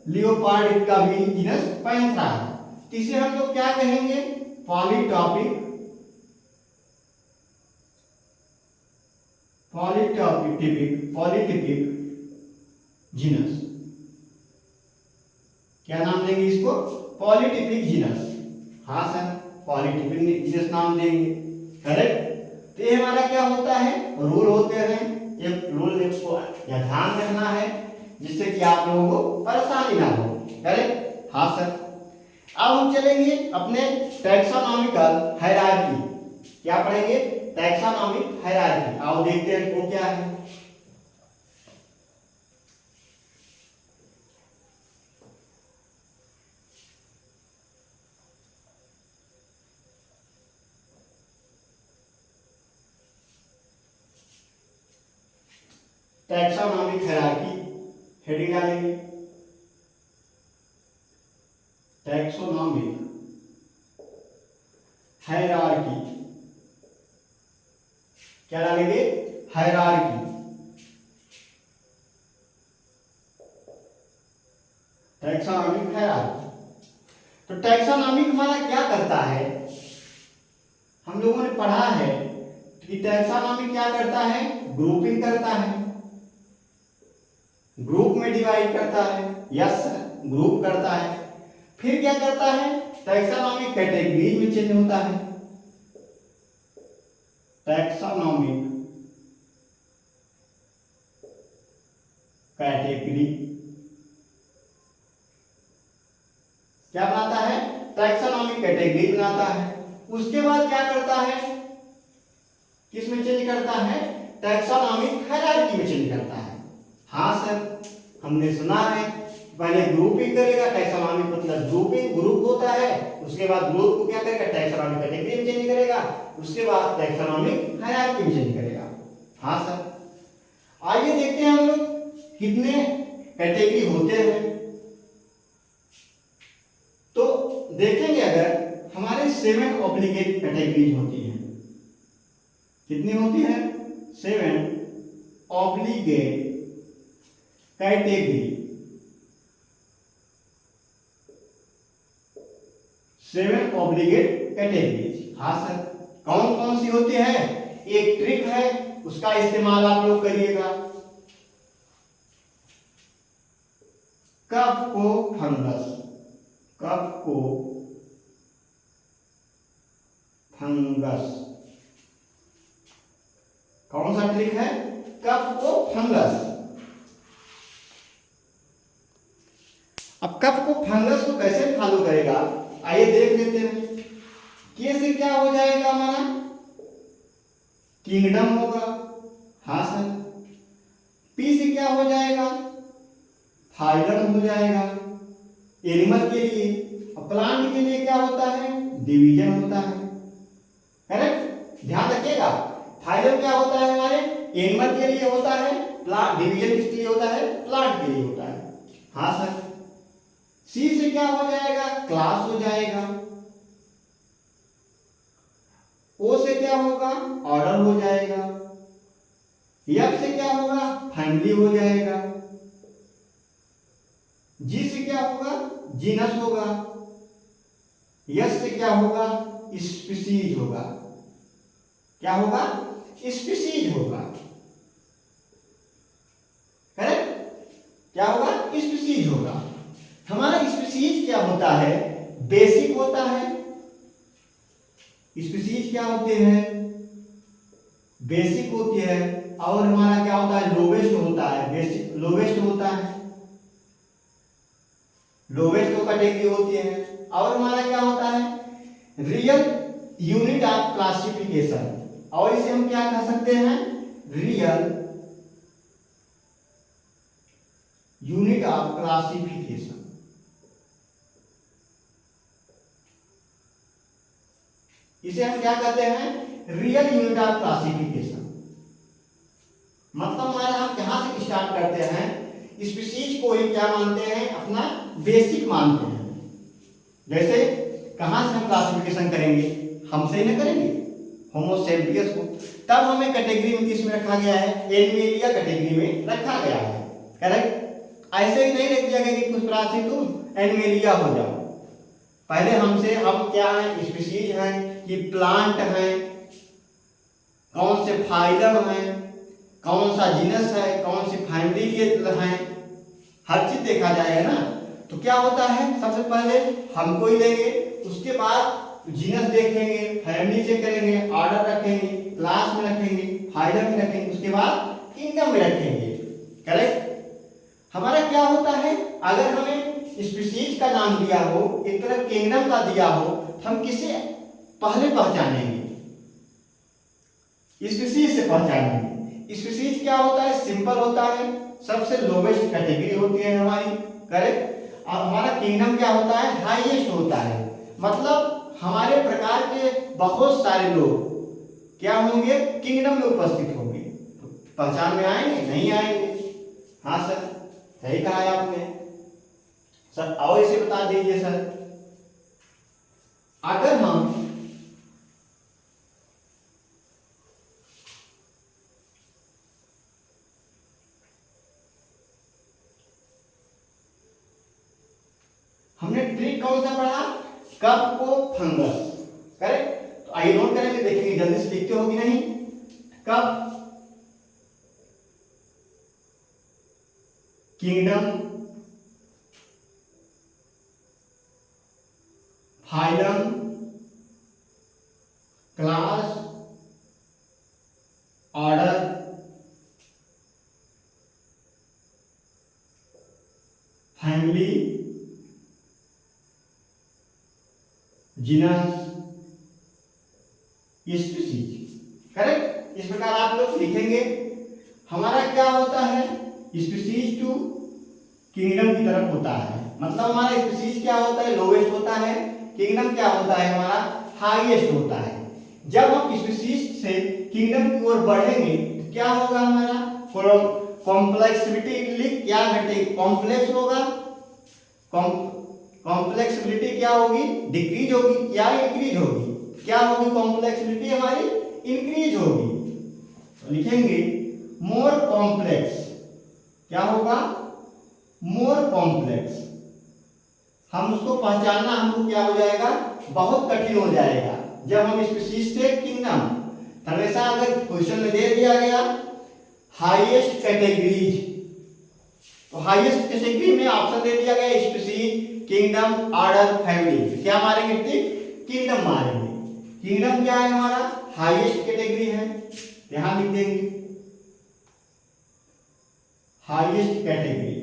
लियोपार्ड का भी जीनस पैंथरा है। तो इसे हम लोग क्या कहेंगे? पॉलीटॉपिक। Polytypic genus. क्या नाम देंगे इसको? Polytypic genus. हाँ सर, पॉलीटिपिक जीनस नाम देंगे। करेक्ट। तो ये हमारा क्या होता है? रूल होते हैं। एक रूल इसको या ध्यान रखना है जिससे कि आप लोगों को परेशानी ना हो। करेक्ट। हाँ सर। अब हम चलेंगे अपने टैक्सोनॉमिकल हायरार्की। क्या पढ़ेंगे? Taxonomic hierarchy. आओ देखते हैं वो क्या है। टैक्सोनॉमिक हायरार्की हेडिंग डालेंगे। Taxonomic hierarchy. क्या डालेंगे? हायरार्की। Taxonomic hierarchy. तो टैक्सोनॉमिक हमारा क्या करता है? हम लोगों ने पढ़ा है कि टैक्सोनॉमिक क्या करता है? ग्रुपिंग करता है, ग्रुप में डिवाइड करता है। यस, ग्रुप करता है। फिर क्या करता है? टैक्सोनॉमिक कैटेगरीज में चेंज होता है। टैक्सोनॉमिक कैटेगरी क्या बनाता है? टैक्सोनॉमिक कैटेगरी बनाता है। उसके बाद क्या करता है? किस में चेंज करता है? टैक्सोनॉमिक हायरार्की में चेंज करता है। हाँ सर, हमने सुना है पहले ग्रुपिंग करेगा। टैक्सोनॉमिक मतलब ग्रुपिंग, ग्रुप होता है। उसके बाद ग्रुप को क्या करेगा? टैक्सोनॉमिक कैटेगरी में चेंज करेगा। उसके बाद टैक्सोनॉमिक हायरार्की में चेंज करेगा। हाँ सर। आइए देखते हैं हम लोग कितने कैटेगरी होते हैं। तो देखेंगे अगर हमारे 7 ऑब्लिगेट कैटेगरीज होती हैं। कितनी होती है? 7 ऑब्लिगेट कैटेगरी। 7 obligate categories. हाँ सर। कौन कौन सी होती है? एक ट्रिक है, उसका इस्तेमाल आप लोग करिएगा। कफ को फंगस। कफ को फंगस। कौन सा ट्रिक है? कफ को फंगस। अब कफ को फंगस को कैसे फॉलो करेगा? आइए देख लेते हैं। के से क्या हो जाएगा हमारा? किंगडम होगा। हाँ सर। पी से क्या हो जाएगा? फाइलम हो जाएगा एनिमल के लिए। और प्लांट के लिए क्या होता है? डिवीजन होता है। करेक्ट। ध्यान रखिएगा, फाइलम क्या होता है? हमारे एनिमल के लिए होता है। प्लांट डिवीजन किसके लिए होता है? प्लांट के लिए होता है। हाँ सर। सी से क्या हो जाएगा? क्लास हो जाएगा। ओ से क्या होगा? ऑर्डर हो जाएगा। एफ से क्या होगा? फैमिली हो जाएगा। जी से क्या होगा? जीनस होगा। एस से क्या होगा? स्पीसीज होगा। क्या होगा? स्पीसीज होगा। करेक्ट। क्या होगा? स्पीसीज होगा। हमारा स्पीसीज क्या होता है? बेसिक होता है। स्पीसीज क्या होते हैं? बेसिक होती है। और हमारा क्या होता है, लोवेस्ट होता है, बेसिक लोवेस्ट होता है, लोवेस्ट तो कैटेगरी होती है। और हमारा क्या होता है, रियल यूनिट ऑफ क्लासिफिकेशन, और इसे हम क्या कह सकते हैं, रियल यूनिट ऑफ क्लासिफिकेशन। इसे हम क्या कहते हैं, रियल यूनिट ऑफ क्लासिफिकेशन। मतलब हमारा हम कहां से स्टार्ट करते हैं, स्पीशीज को ही क्या मानते हैं, अपना बेसिक मानते हैं। जैसे कहां से हम क्लासिफिकेशन करेंगे, हमसे ही ना करेंगे, होमो सेपियंस को, तब हमें कैटेगरी में किस में रखा गया है, एनिमेलिया कैटेगरी में रखा गया है, करेक्ट। ऐसे ही नहीं रख दिया गया कि पुष्पराशि तुम एनिमेलिया हो जाओ। पहले हमसे हम क्या है, स्पीशीज हैं कि प्लांट हैं, कौन से फाइलम हैं, कौन सा जीनस है, कौन सी फैमिली के हैं, हर चीज देखा जाएगा ना। तो क्या होता है, सबसे पहले हमको ही लेंगे, उसके बाद जीनस देखेंगे, फैमिली चेक करेंगे, ऑर्डर रखेंगे, क्लास में रखेंगे, फाइलम में रखेंगे, उसके बाद किंगडम में रखेंगे, करेक्ट। हमारा क्या होता है, अगर हमें स्पीशीज का नाम दिया हो, एक तरफ किंगडम का दिया हो, तो हम किसे पहले पहचानेंगे, स्पीशीज से पहचानेंगे। स्पीशीज क्या होता है, सिंपल होता है, सबसे लोवेस्ट कैटेगरी होती है हमारी, करेक्ट। और हमारा किंगडम क्या होता है, हाईएस्ट होता है, मतलब हमारे प्रकार के बहुत सारे लोग क्या होंगे, किंगडम में उपस्थित होंगे। पहचान में आएंगे, नहीं आएंगे। हाँ सर, सही कहा है आपने सर। और इसे बता दीजिए सर, अगर हमने ट्रिक कौन सा पढ़ा, कप को फंगस, करेक्ट। तो आइए नोट करेंगे, देखेंगे जल्दी से लिखते हो कि नहीं। Cup, kingdom, phylum, class, order, family, genus, species, correct. इस प्रकार आप लोग लिखेंगे। हमारा क्या होता है, स्पीशीज टू किंगडम की तरफ होता है, मतलब हमारा स्पीशीज क्या होता है, लोवेस्ट होता है, किंगडम क्या होता है, हमारा हाईएस्ट होता है। जब हम स्पीशीज से किंगडम की ओर बढ़ेंगे तो क्या होगा, हमारा कॉम्प्लेक्सिटी क्या घटेगी, कॉम्प्लेक्स होगा, कॉम्प्लेक्सिबिलिटी क्या होगी, डिक्रीज होगी या इंक्रीज होगी, क्या होगी, कॉम्प्लेक्सिबिलिटी हमारी इंक्रीज होगी। तो लिखेंगे मोर कॉम्प्लेक्स, क्या होगा, मोर कॉम्प्लेक्स। हम उसको पहचानना हमको क्या हो जाएगा, बहुत कठिन हो जाएगा जब हम स्पीशीज से किंगडम। हमेशा अगर क्वेश्चन में दे दिया गया हाईएस्ट कैटेगरीज, तो हाईएस्ट कैटेगरी में ऑप्शन दे दिया गया स्पीशीज, किंगडम, ऑर्डर, फैमिली, क्या मारेंगे, टिक, किंगडम मारेंगे। किंगडम क्या है, हमारा हाईएस्ट कैटेगरी है, यहां लिख देंगे हाईएस्ट कैटेगरी,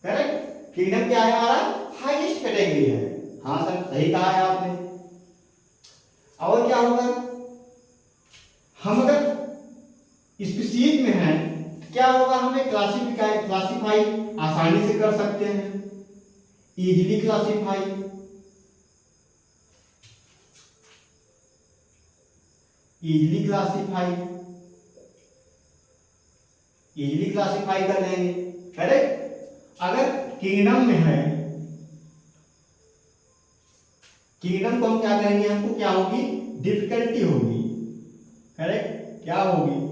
करेक्ट। किंगडम क्या है, हमारा हाईएस्ट कैटेगरी है। हाँ सर, सही कहा है आपने। और क्या होगा, हम अगर स्पीशीज में हैं तो क्या होगा, हमें क्लासिफाई आसानी से कर सकते हैं, इजीली क्लासिफाई, इजीली क्लासिफाई कर लेंगे, करेक्ट। अगर किंगडम में है, किंगडम को हम क्या करेंगे, हमको क्या होगी, डिफिकल्टी होगी, करेक्ट, क्या होगी,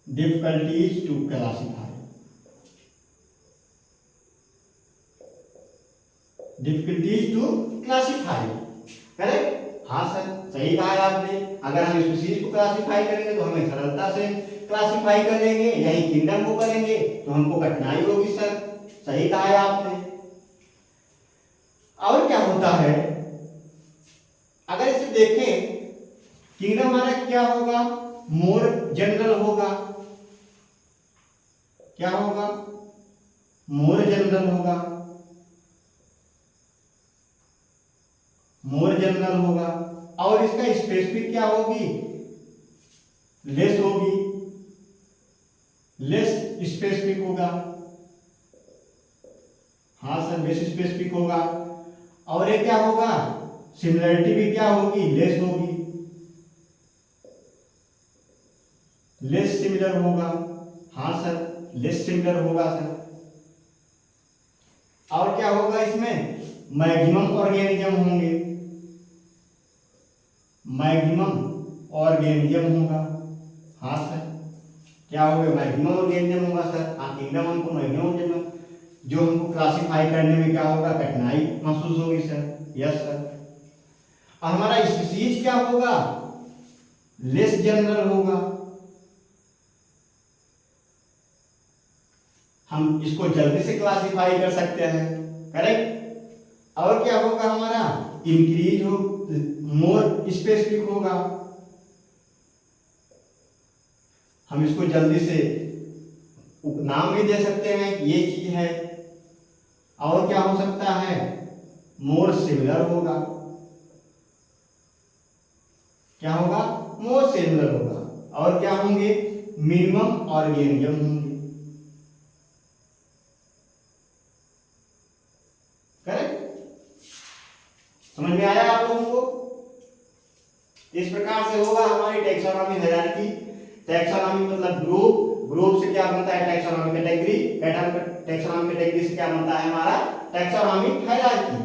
difficulties to classify, difficulties to classify, correct. हाँ सर, सही कहा है आपने। अगर हम स्पीशीज को क्लासिफाई करेंगे तो हमें सरलता से क्लासिफाई कर लेंगे, यही किंगडम को करेंगे तो हमको कठिनाई होगी सर, सही कहा है आपने। और क्या होता है, अगर इसे देखें, किंगडम हमारा क्या होगा, मोर जनरल होगा। क्या होगा, मोर जनरल होगा, मोर जनरल होगा। और इसका स्पेसिफिक क्या होगी, लेस होगी, लेस स्पेसिफिक होगा। हाँ सर, लेस स्पेसिफिक होगा। और ये क्या होगा, सिमिलरिटी भी क्या होगी, लेस होगी, लेस सिमिलर होगा। हाँ सर, लेस सिमिलर होगा सर। और क्या होगा, इसमें मैक्सिमम ऑर्गेनिज्म होंगे, मैक्सिमम ऑर्गेनिज्म होगा। हाँ सर, क्या होगा, मैक्सिमम ऑर्गेनिज्म होगा सर। हाँ, किंगडम हमको मैक्सिमम ऑर्गेनिज्म, जो हमको क्लासिफाई करने में क्या होगा, कठिनाई महसूस होगी सर। Yes sir. और हमारा स्पीशीज क्या होगा, लेस जनरल होगा। हम इसको जल्दी से क्लासिफाई कर सकते हैं, करेक्ट। और क्या होगा हमारा, इंक्रीज हो, मोर स्पेसिफिक होगा। हम इसको जल्दी से नाम भी दे सकते हैं कि ये चीज है। और क्या हो सकता है, मोर सिमिलर होगा। क्या होगा, मोर सिमिलर होगा। और क्या होंगे, मिनिमम ऑर्गेनिज्म होंगे। करेक्ट, समझ में आया आप लोगों को। इस प्रकार से होगा हमारी टैक्सोनॉमी हायरार्की। टैक्सोनॉमी मतलब ग्रुप, ग्रुप से क्या बनता है, टैक्सोनॉमी कैटेगरी, टैक्सोनॉमी कैटेगरी से क्या बनता है हमारा, टैक्सोनॉमी हायरार्की।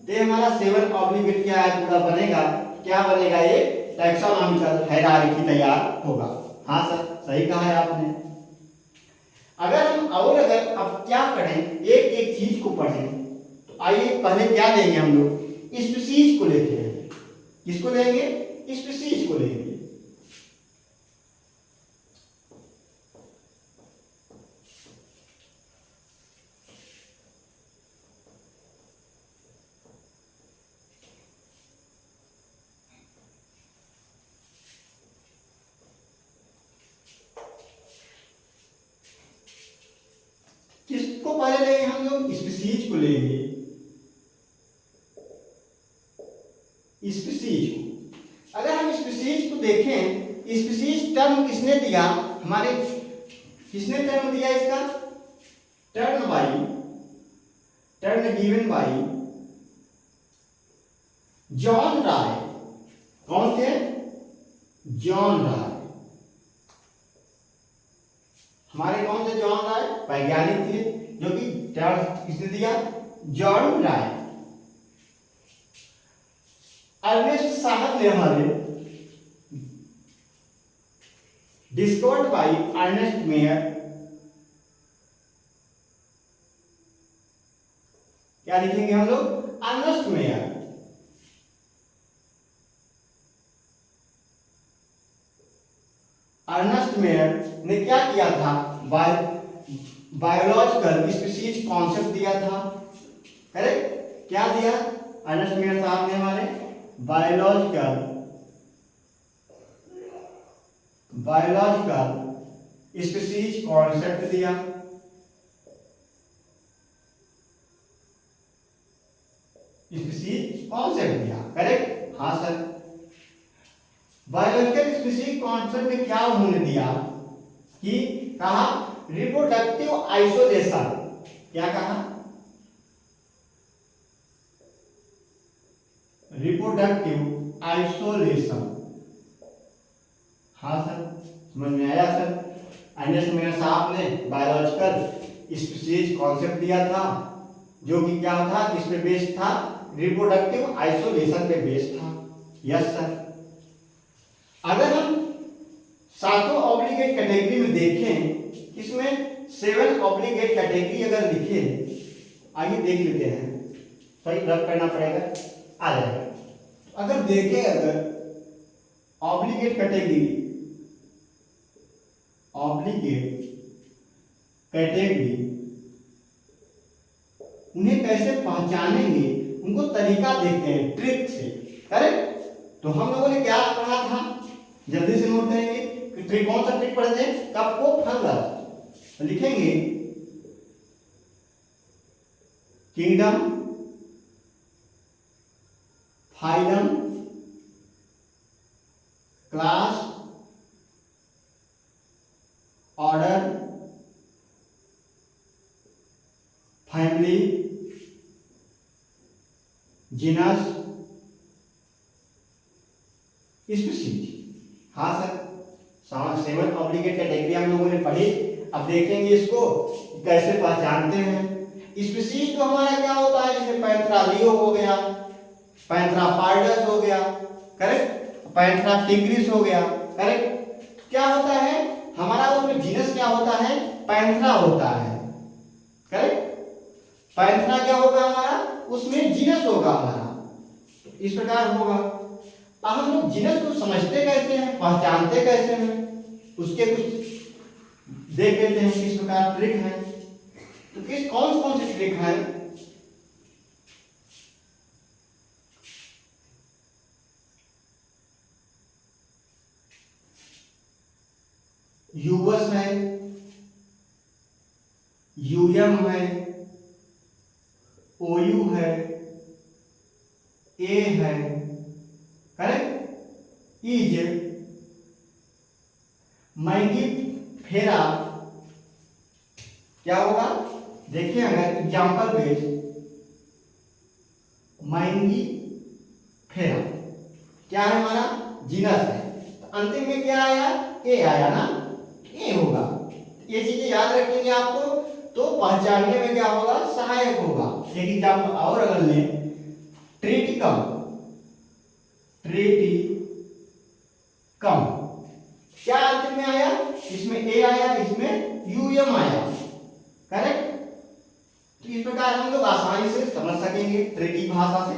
तो ये हमारा 7 ऑब्लिगेट क्या है, पूरा बनेगा। क्या बनेगा, ये टैक्सोनॉमिकल हायरार्की तैयार होगा। हाँ सर, सही कहा है आपने। अगर हम और अगर अब क्या करें, एक एक चीज को पढ़ें, तो आइए पहले क्या लेंगे हम लोग, स्पीशीज को लेते हैं। किसको लेंगे, स्पीशीज को लेंगे। किसको पहले लेंगे हम लोग, स्पीशीज को लेंगे। स्पीशीज को, अगर हम स्पीशीज को देखें, स्पीशीज टर्म किसने दिया हमारे, किसने टर्म दिया इसका, टर्म गिवन बाई जॉन राय। कौन थे, जॉन राय। हमारे कौन थे, जॉन राय, वैज्ञानिक थे, जो कि टर्म किसने दिया, जॉन राय। अर्नेस्ट साहब ने हमारे डिस्कवर्ड बाई अर्नेस्ट मेयर। क्या लिखेंगे हम लोग, अर्नेस्ट मेयर। अर्नेस्ट मेयर ने क्या किया था, बायोलॉजिकल स्पीशीज कॉन्सेप्ट दिया था। करेक्ट, क्या दिया अर्नेस्ट मेयर साहब ने हमारे, बायोलॉजिकल स्पीशीज कॉन्सेप्ट दिया। स्पीशीज कॉन्सेप्ट दिया, करेक्ट। हाँ सर, बायोलॉजिकल स्पीशीज कॉन्सेप्ट में क्या उन्होंने दिया कि कहा रिप्रोडक्टिव आइसोलेशन। क्या कहा, रिप्रोडक्टिव आइसोलेशन। हाँ सर, समझ में आया सर। अर्नेस्ट मेयर साहब ने बायोलॉजिकल स्पीशीज कॉन्सेप्ट दिया था, जो कि क्या था, किस पे बेस्ड था, रिप्रोडक्टिव आइसोलेशन पे बेस्ड था। Yes sir. अगर हम सातों ऑब्लिगेट कैटेगरी में देखें, इसमें 7 ऑब्लिगेट कैटेगरी अगर लिखे, आइए देख लेते हैं, सही रब करना पड़ेगा, आ जाएगा। अगर देखें, अगर ऑब्लिगेट कैटेगरी उन्हें कैसे पहचानेंगे, उनको तरीका देखते हैं, ट्रिक से। करेक्ट, तो हम लोगों ने क्या पढ़ा था, जल्दी से नोट करेंगे कि ट्रिक, कौन सा ट्रिक पढ़े थे, कप को फंगस लिखेंगे, kingdom, phylum, class, order, family, genus, species. हाँ सर, 7 ऑब्लिगेट कैटेगरी हम लोगों ने पढ़ी। अब देखेंगे इसको कैसे पहचानते हैं। स्पीशीज तो हमारा क्या होता है, जैसे पैंथरा लियो हो गया, पैंथरा पार्डस हो गया, करेक्ट, पैंथरा टिग्रिस हो गया, करेक्ट। क्या होता है हमारा, उसमें जीनस क्या होता है, पैंथरा होता है, करेक्ट। पैंथरा क्या होगा हमारा, उसमें जीनस होगा हमारा, तो इस प्रकार होगा। अब हम लोग जीनस को समझते कैसे हैं, पहचानते कैसे हैं, उसके कुछ देख लेते हैं किस प्रकार ट्रिक है। तो किस कौन कौन सी ट्रिक है, यूवस है, यूएम है, ओयू है, ए है, करेक्ट, इज, मैंगी फेरा क्या होगा, देखिए अगर एग्जाम्पल बेस, मैंगी फेरा क्या है हमारा, जीनस है, तो अंतिम में क्या आया, ए आया ना, ए होगा। ये चीजें याद रखेंगे आपको, तो पहचानने में क्या होगा, सहायक होगा। एक एग्जाम्पल और अगर लें, ट्रिटिकम, ट्रिटिकम क्या अंतिम में आया, इसमें ए आया, इसमें यूएम आया, करेक्ट। तो इस प्रकार हम लोग आसानी से समझ सकेंगे ट्रिकी भाषा से।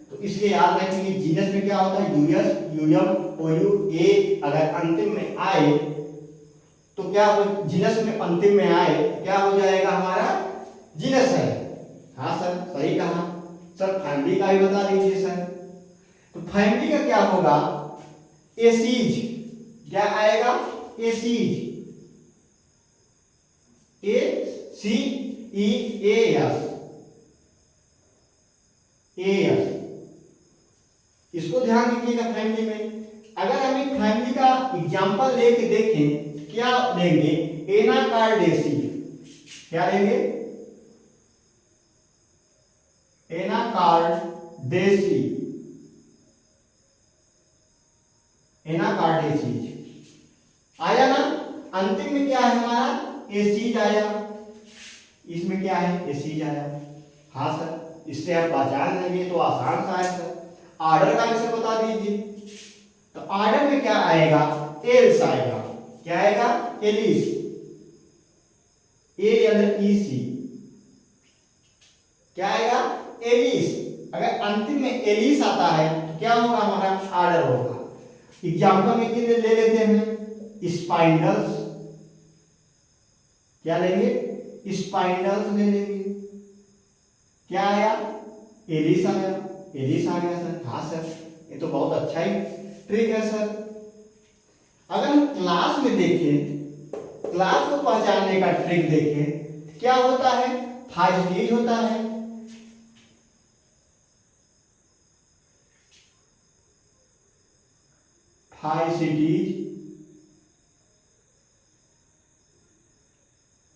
तो इसलिए याद रखेंगे जीनस में क्या होता है, यूएस, यूएम, ओयू, ए अगर अंतिम में आए तो क्या हो, जीनस में अंतिम में आए क्या हो जाएगा हमारा, जीनस है। हाँ सर सही कहा सर, फैमिली का भी बता दीजिए सर। तो फैमिली का क्या होगा, एसीज, क्या आएगा, एसीज, A C E A S, A S, इसको ध्यान रखिएगा फैमिली में। अगर हम एक फैमिली का एग्जांपल लेके देखें, क्या लेंगे, एनाकार्डेसी, क्या लेंगे, एनाकार्डेसी, एनाकार्डेसी आया ना। अंतिम में क्या है हमारा, एसीज आया, इसमें क्या है, एसीज आया। हाँ सर, इससे आप पहचान लेंगे तो आसान सा है सर। ऑर्डर का इसे बता दीजिए, तो ऑर्डर में क्या आएगा, एल्स आएगा, क्या आएगा, एलिस, ए एल ई सी, क्या आएगा, एलिस। अगर अंतिम में एलिस आता है तो क्या होगा हमारा, ऑर्डर होगा। एग्जाम्पल में कितने ले लेते हैं, स्पाइंडल्स, क्या लेंगे, स्पाइंडल्स ले लेंगे, क्या आया, एलिस आया, एलिस आ गया सर। हाँ सर, ये तो बहुत अच्छा ही ट्रिक है सर। अगर हम क्लास में देखें, क्लास को पहचानने का ट्रिक देखें, क्या होता है, फाइस्टीज होता है, फाइस्टीज,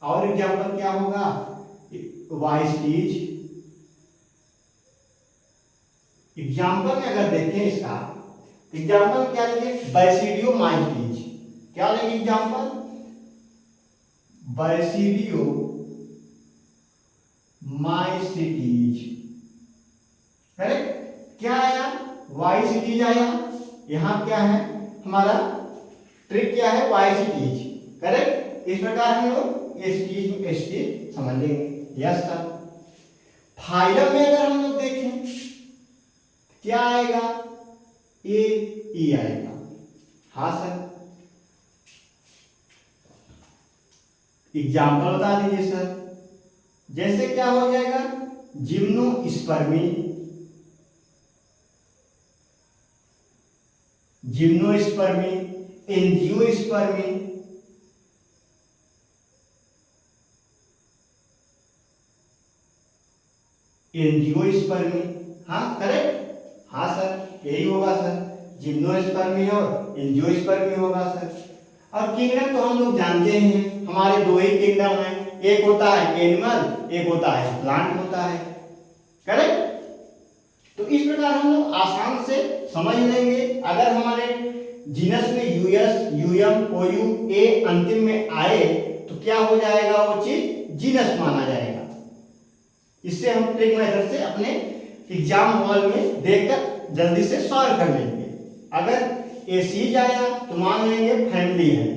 और एग्जाम्पल क्या होगा, वाइस्टीज। एग्जाम्पल में अगर देखें इसका, एग्जाम्पल क्या लेंगे, बैसिडियो माइस्टीज, क्या लेंगे एग्जाम्पल, बैसिडियो माइस्टीज, करेक्ट। क्या आया, वाइस्टीज आया। यहां क्या है हमारा ट्रिक, क्या है, वाइस्टीज, करेक्ट। इस प्रकार हम लोग एस्टीज एस्टीज समझ लेंगे। Yes sir. फाइलम में अगर हम लोग देखें क्या आएगा, ए ई आएगा। हाँ सर, एग्जाम्पल बता दीजिए सर। जैसे क्या हो जाएगा, जिम्नोस्पर्मी, जिम्नोस्पर्मी, एंजियोस्पर्मी, एंजियोस्पर्मी। हाँ करेक्ट, हाँ सर यही होगा सर, जिम्नोस्पर्मी और एंजियोस्पर्मी होगा सर। और किंगडम तो हम लोग जानते हैं, हमारे दो ही किंगडम हैं, एक होता है एनिमल, एक होता है प्लांट होता है। करेक्ट। तो इस प्रकार हम लोग आसान से समझ लेंगे। अगर हमारे जीनस में यूएस, यूएम, ओयू, ए अंतिम में आए तो क्या हो जाएगा, वो चीज जीनस माना जाएगा। इससे हम ट्रिक मेथड से अपने एग्जाम हॉल में देखकर जल्दी से सॉल्व कर लेंगे। अगर एसीज आया तो मान लेंगे फैमिली है,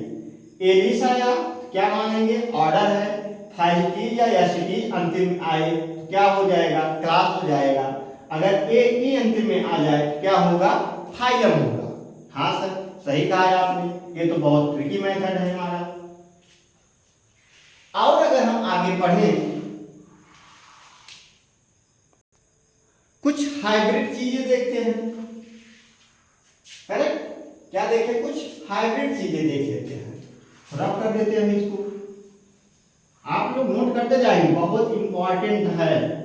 एलिस आया तो क्या मानेंगे, ऑर्डर है, फाइटिज या एसिटीज अंतिम में आए तो क्या हो जाएगा, क्लास हो जाएगा। अगर ए ई अंतिम में आ जाए तो क्या होगा, फाइलम होगा। हाँ सर सही कहा है आपने, ये तो बहुत ट्रिकी मेथड है हमारा। और अगर हम आगे पढ़ें, कुछ हाइब्रिड चीजें देखते हैं। करेक्ट, क्या देखें, कुछ हाइब्रिड चीजें देख लेते हैं, रफ कर देते हैं इसको। आप लोग नोट करते जाएंगे, बहुत इंपॉर्टेंट है।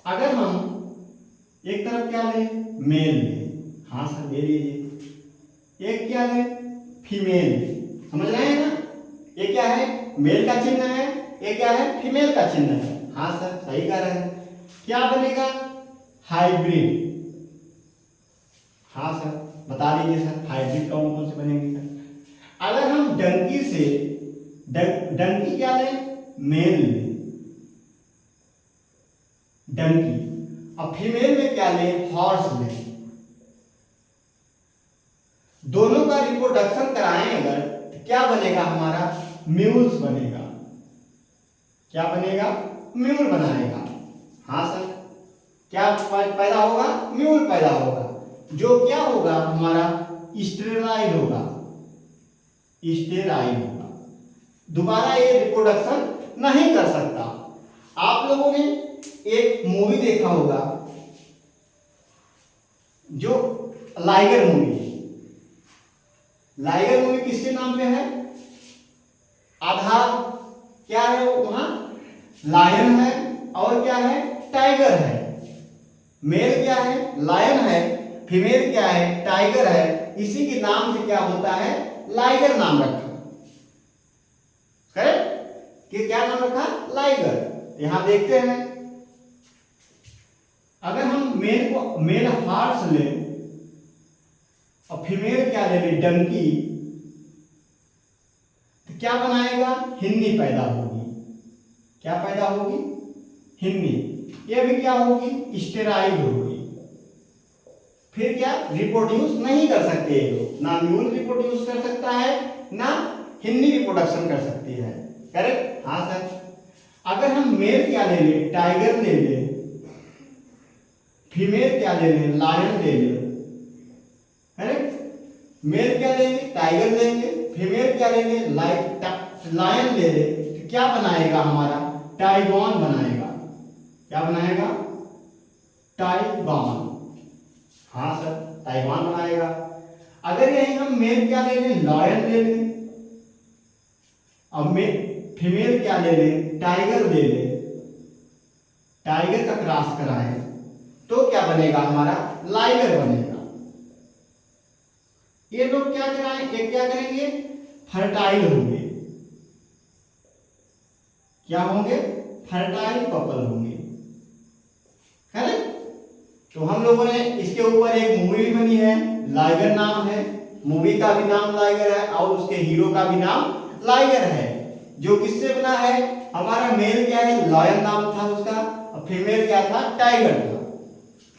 अगर हम एक तरफ क्या लें, मेल लें, हाँ सर ले लीजिए। एक क्या लें, फीमेल, समझ रहे हैं ना, ये क्या है, मेल का चिन्ह है, ये क्या है, फीमेल का चिन्ह है। हाँ सर सही कह रहे हैं। क्या बनेगा, हाइब्रिड। हाँ सर बता दीजिए सर, हाइब्रिड कौन कौन से बनेंगे सर। अगर हम डंकी से, डंकी क्या लें, मेल लें, डंकी। अब फीमेल में क्या लें, हॉर्स लें। दोनों का रिप्रोडक्शन कराएं अगर तो क्या बनेगा हमारा, म्यूल्स बनेगा। क्या बनेगा, म्यूल बनाएगा। हाँ सर, क्या पैदा होगा, म्यूल पैदा होगा, जो क्या होगा हमारा, स्टेराइल होगा, स्टेराइल होगा। दोबारा ये रिप्रोडक्शन नहीं कर सकता। आप लोगों ने एक मूवी देखा होगा, जो लाइगर मूवी, लाइगर मूवी किसके नाम पे है, आधार क्या है, वहां लायन है और क्या है, टाइगर है। मेल क्या है, लायन है, फीमेल क्या है, टाइगर है। इसी के नाम से क्या होता है, लाइगर नाम रखा। करेक्ट, कि क्या नाम रखा, लाइगर। यहां देखते हैं, अगर हम मेल को, मेल हार्स लें और फीमेल क्या ले लें, डंकी, तो क्या बनाएगा, हिन्नी पैदा होगी। क्या पैदा होगी, हिन्नी। ये भी क्या होगी, स्टेराइल होगी। फिर क्या, रिप्रोड्यूस नहीं कर सकते ये लोग, ना म्यूल रिप्रोड्यूस कर सकता है, ना हिन्नी रिप्रोडक्शन कर सकती है। करेक्ट, हाँ सर। अगर हम मेल क्या ले लें, टाइगर ले लें, फीमेल क्या ले लें, लायन ले लें। करेक्ट, मेल क्या लेंगे, टाइगर लेंगे, फीमेल क्या लेंगे, लायन ले लें, तो क्या बनाएगा हमारा, टाइगॉन बनाएगा। क्या बनाएगा, टाइगॉन। हाँ सर टाइगॉन बनाएगा। अगर यही हम मेल क्या ले लें, लायन ले लें, अब फीमेल क्या ले लें, टाइगर ले लें, टाइगर का क्रॉस कराएं तो क्या बनेगा हमारा, लाइगर बनेगा। ये लोग क्या कराएं, ये क्या करेंगे, फर्टाइल होंगे। क्या होंगे, फर्टाइल कपल होंगे। करेक्ट। तो हम लोगों ने इसके ऊपर एक मूवी भी बनी है, लाइगर नाम है, मूवी का भी नाम लाइगर है और उसके हीरो का भी नाम लाइगर है। जो किससे बना है, हमारा मेल क्या है, लायन नाम था उसका, और फीमेल क्या था, टाइगर था।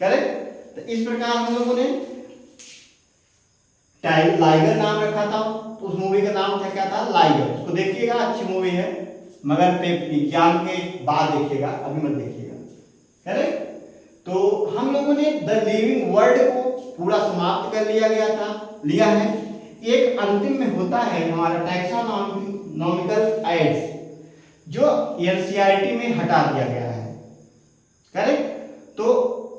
करेक्ट। तो इस प्रकार हम लोगों ने लाइगर नाम रखा था, तो उस मूवी का नाम था क्या था, लाइगर। उसको देखिएगा, अच्छी मूवी है, मगर एग्जाम के बाद देखिएगा, अभी मत देखिएगा। करेक्ट। तो हम लोगों ने द लिविंग वर्ल्ड को पूरा समाप्त कर लिया है। एक अंतिम में होता है हमारा टैक्सोनॉमिकल एड्स, जो एनसीईआरटी में हटा दिया गया है। करेक्ट, तो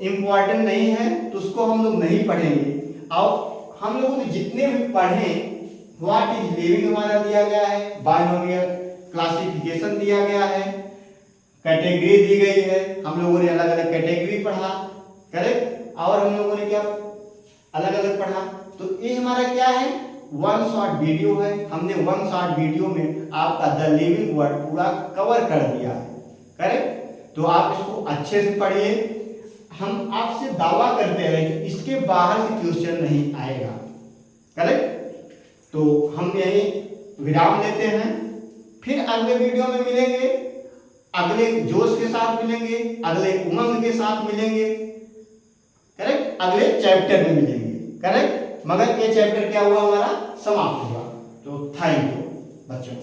इम्पोर्टेंट नहीं है तो उसको हम लोग नहीं पढ़ेंगे। और हम लोगों ने जितने भी पढ़े, व्हाट इज लिविंग हमारा दिया गया है, बायनोमियल क्लासिफिकेशन दिया गया है, कैटेगरी दी गई है, हम लोगों ने अलग अलग कैटेगरी पढ़ा। करेक्ट, और हम लोगों ने क्या अलग अलग पढ़ा। तो ये हमारा क्या है, वन शॉर्ट वीडियो है। हमने वन शॉर्ट वीडियो में आपका द लिविंग वर्ड पूरा कवर कर दिया है। करेक्ट, तो आप इसको अच्छे से पढ़िए। हम आपसे दावा करते हैं कि इसके बाहर से क्वेश्चन नहीं आएगा। करेक्ट, तो हम यही विराम लेते हैं, फिर अगले वीडियो में मिलेंगे, अगले जोश के साथ मिलेंगे, अगले उमंग के साथ मिलेंगे। करेक्ट, अगले चैप्टर में मिलेंगे। करेक्ट, मगर ये चैप्टर क्या हुआ, हमारा समाप्त हुआ। तो थैंक यू बच्चों।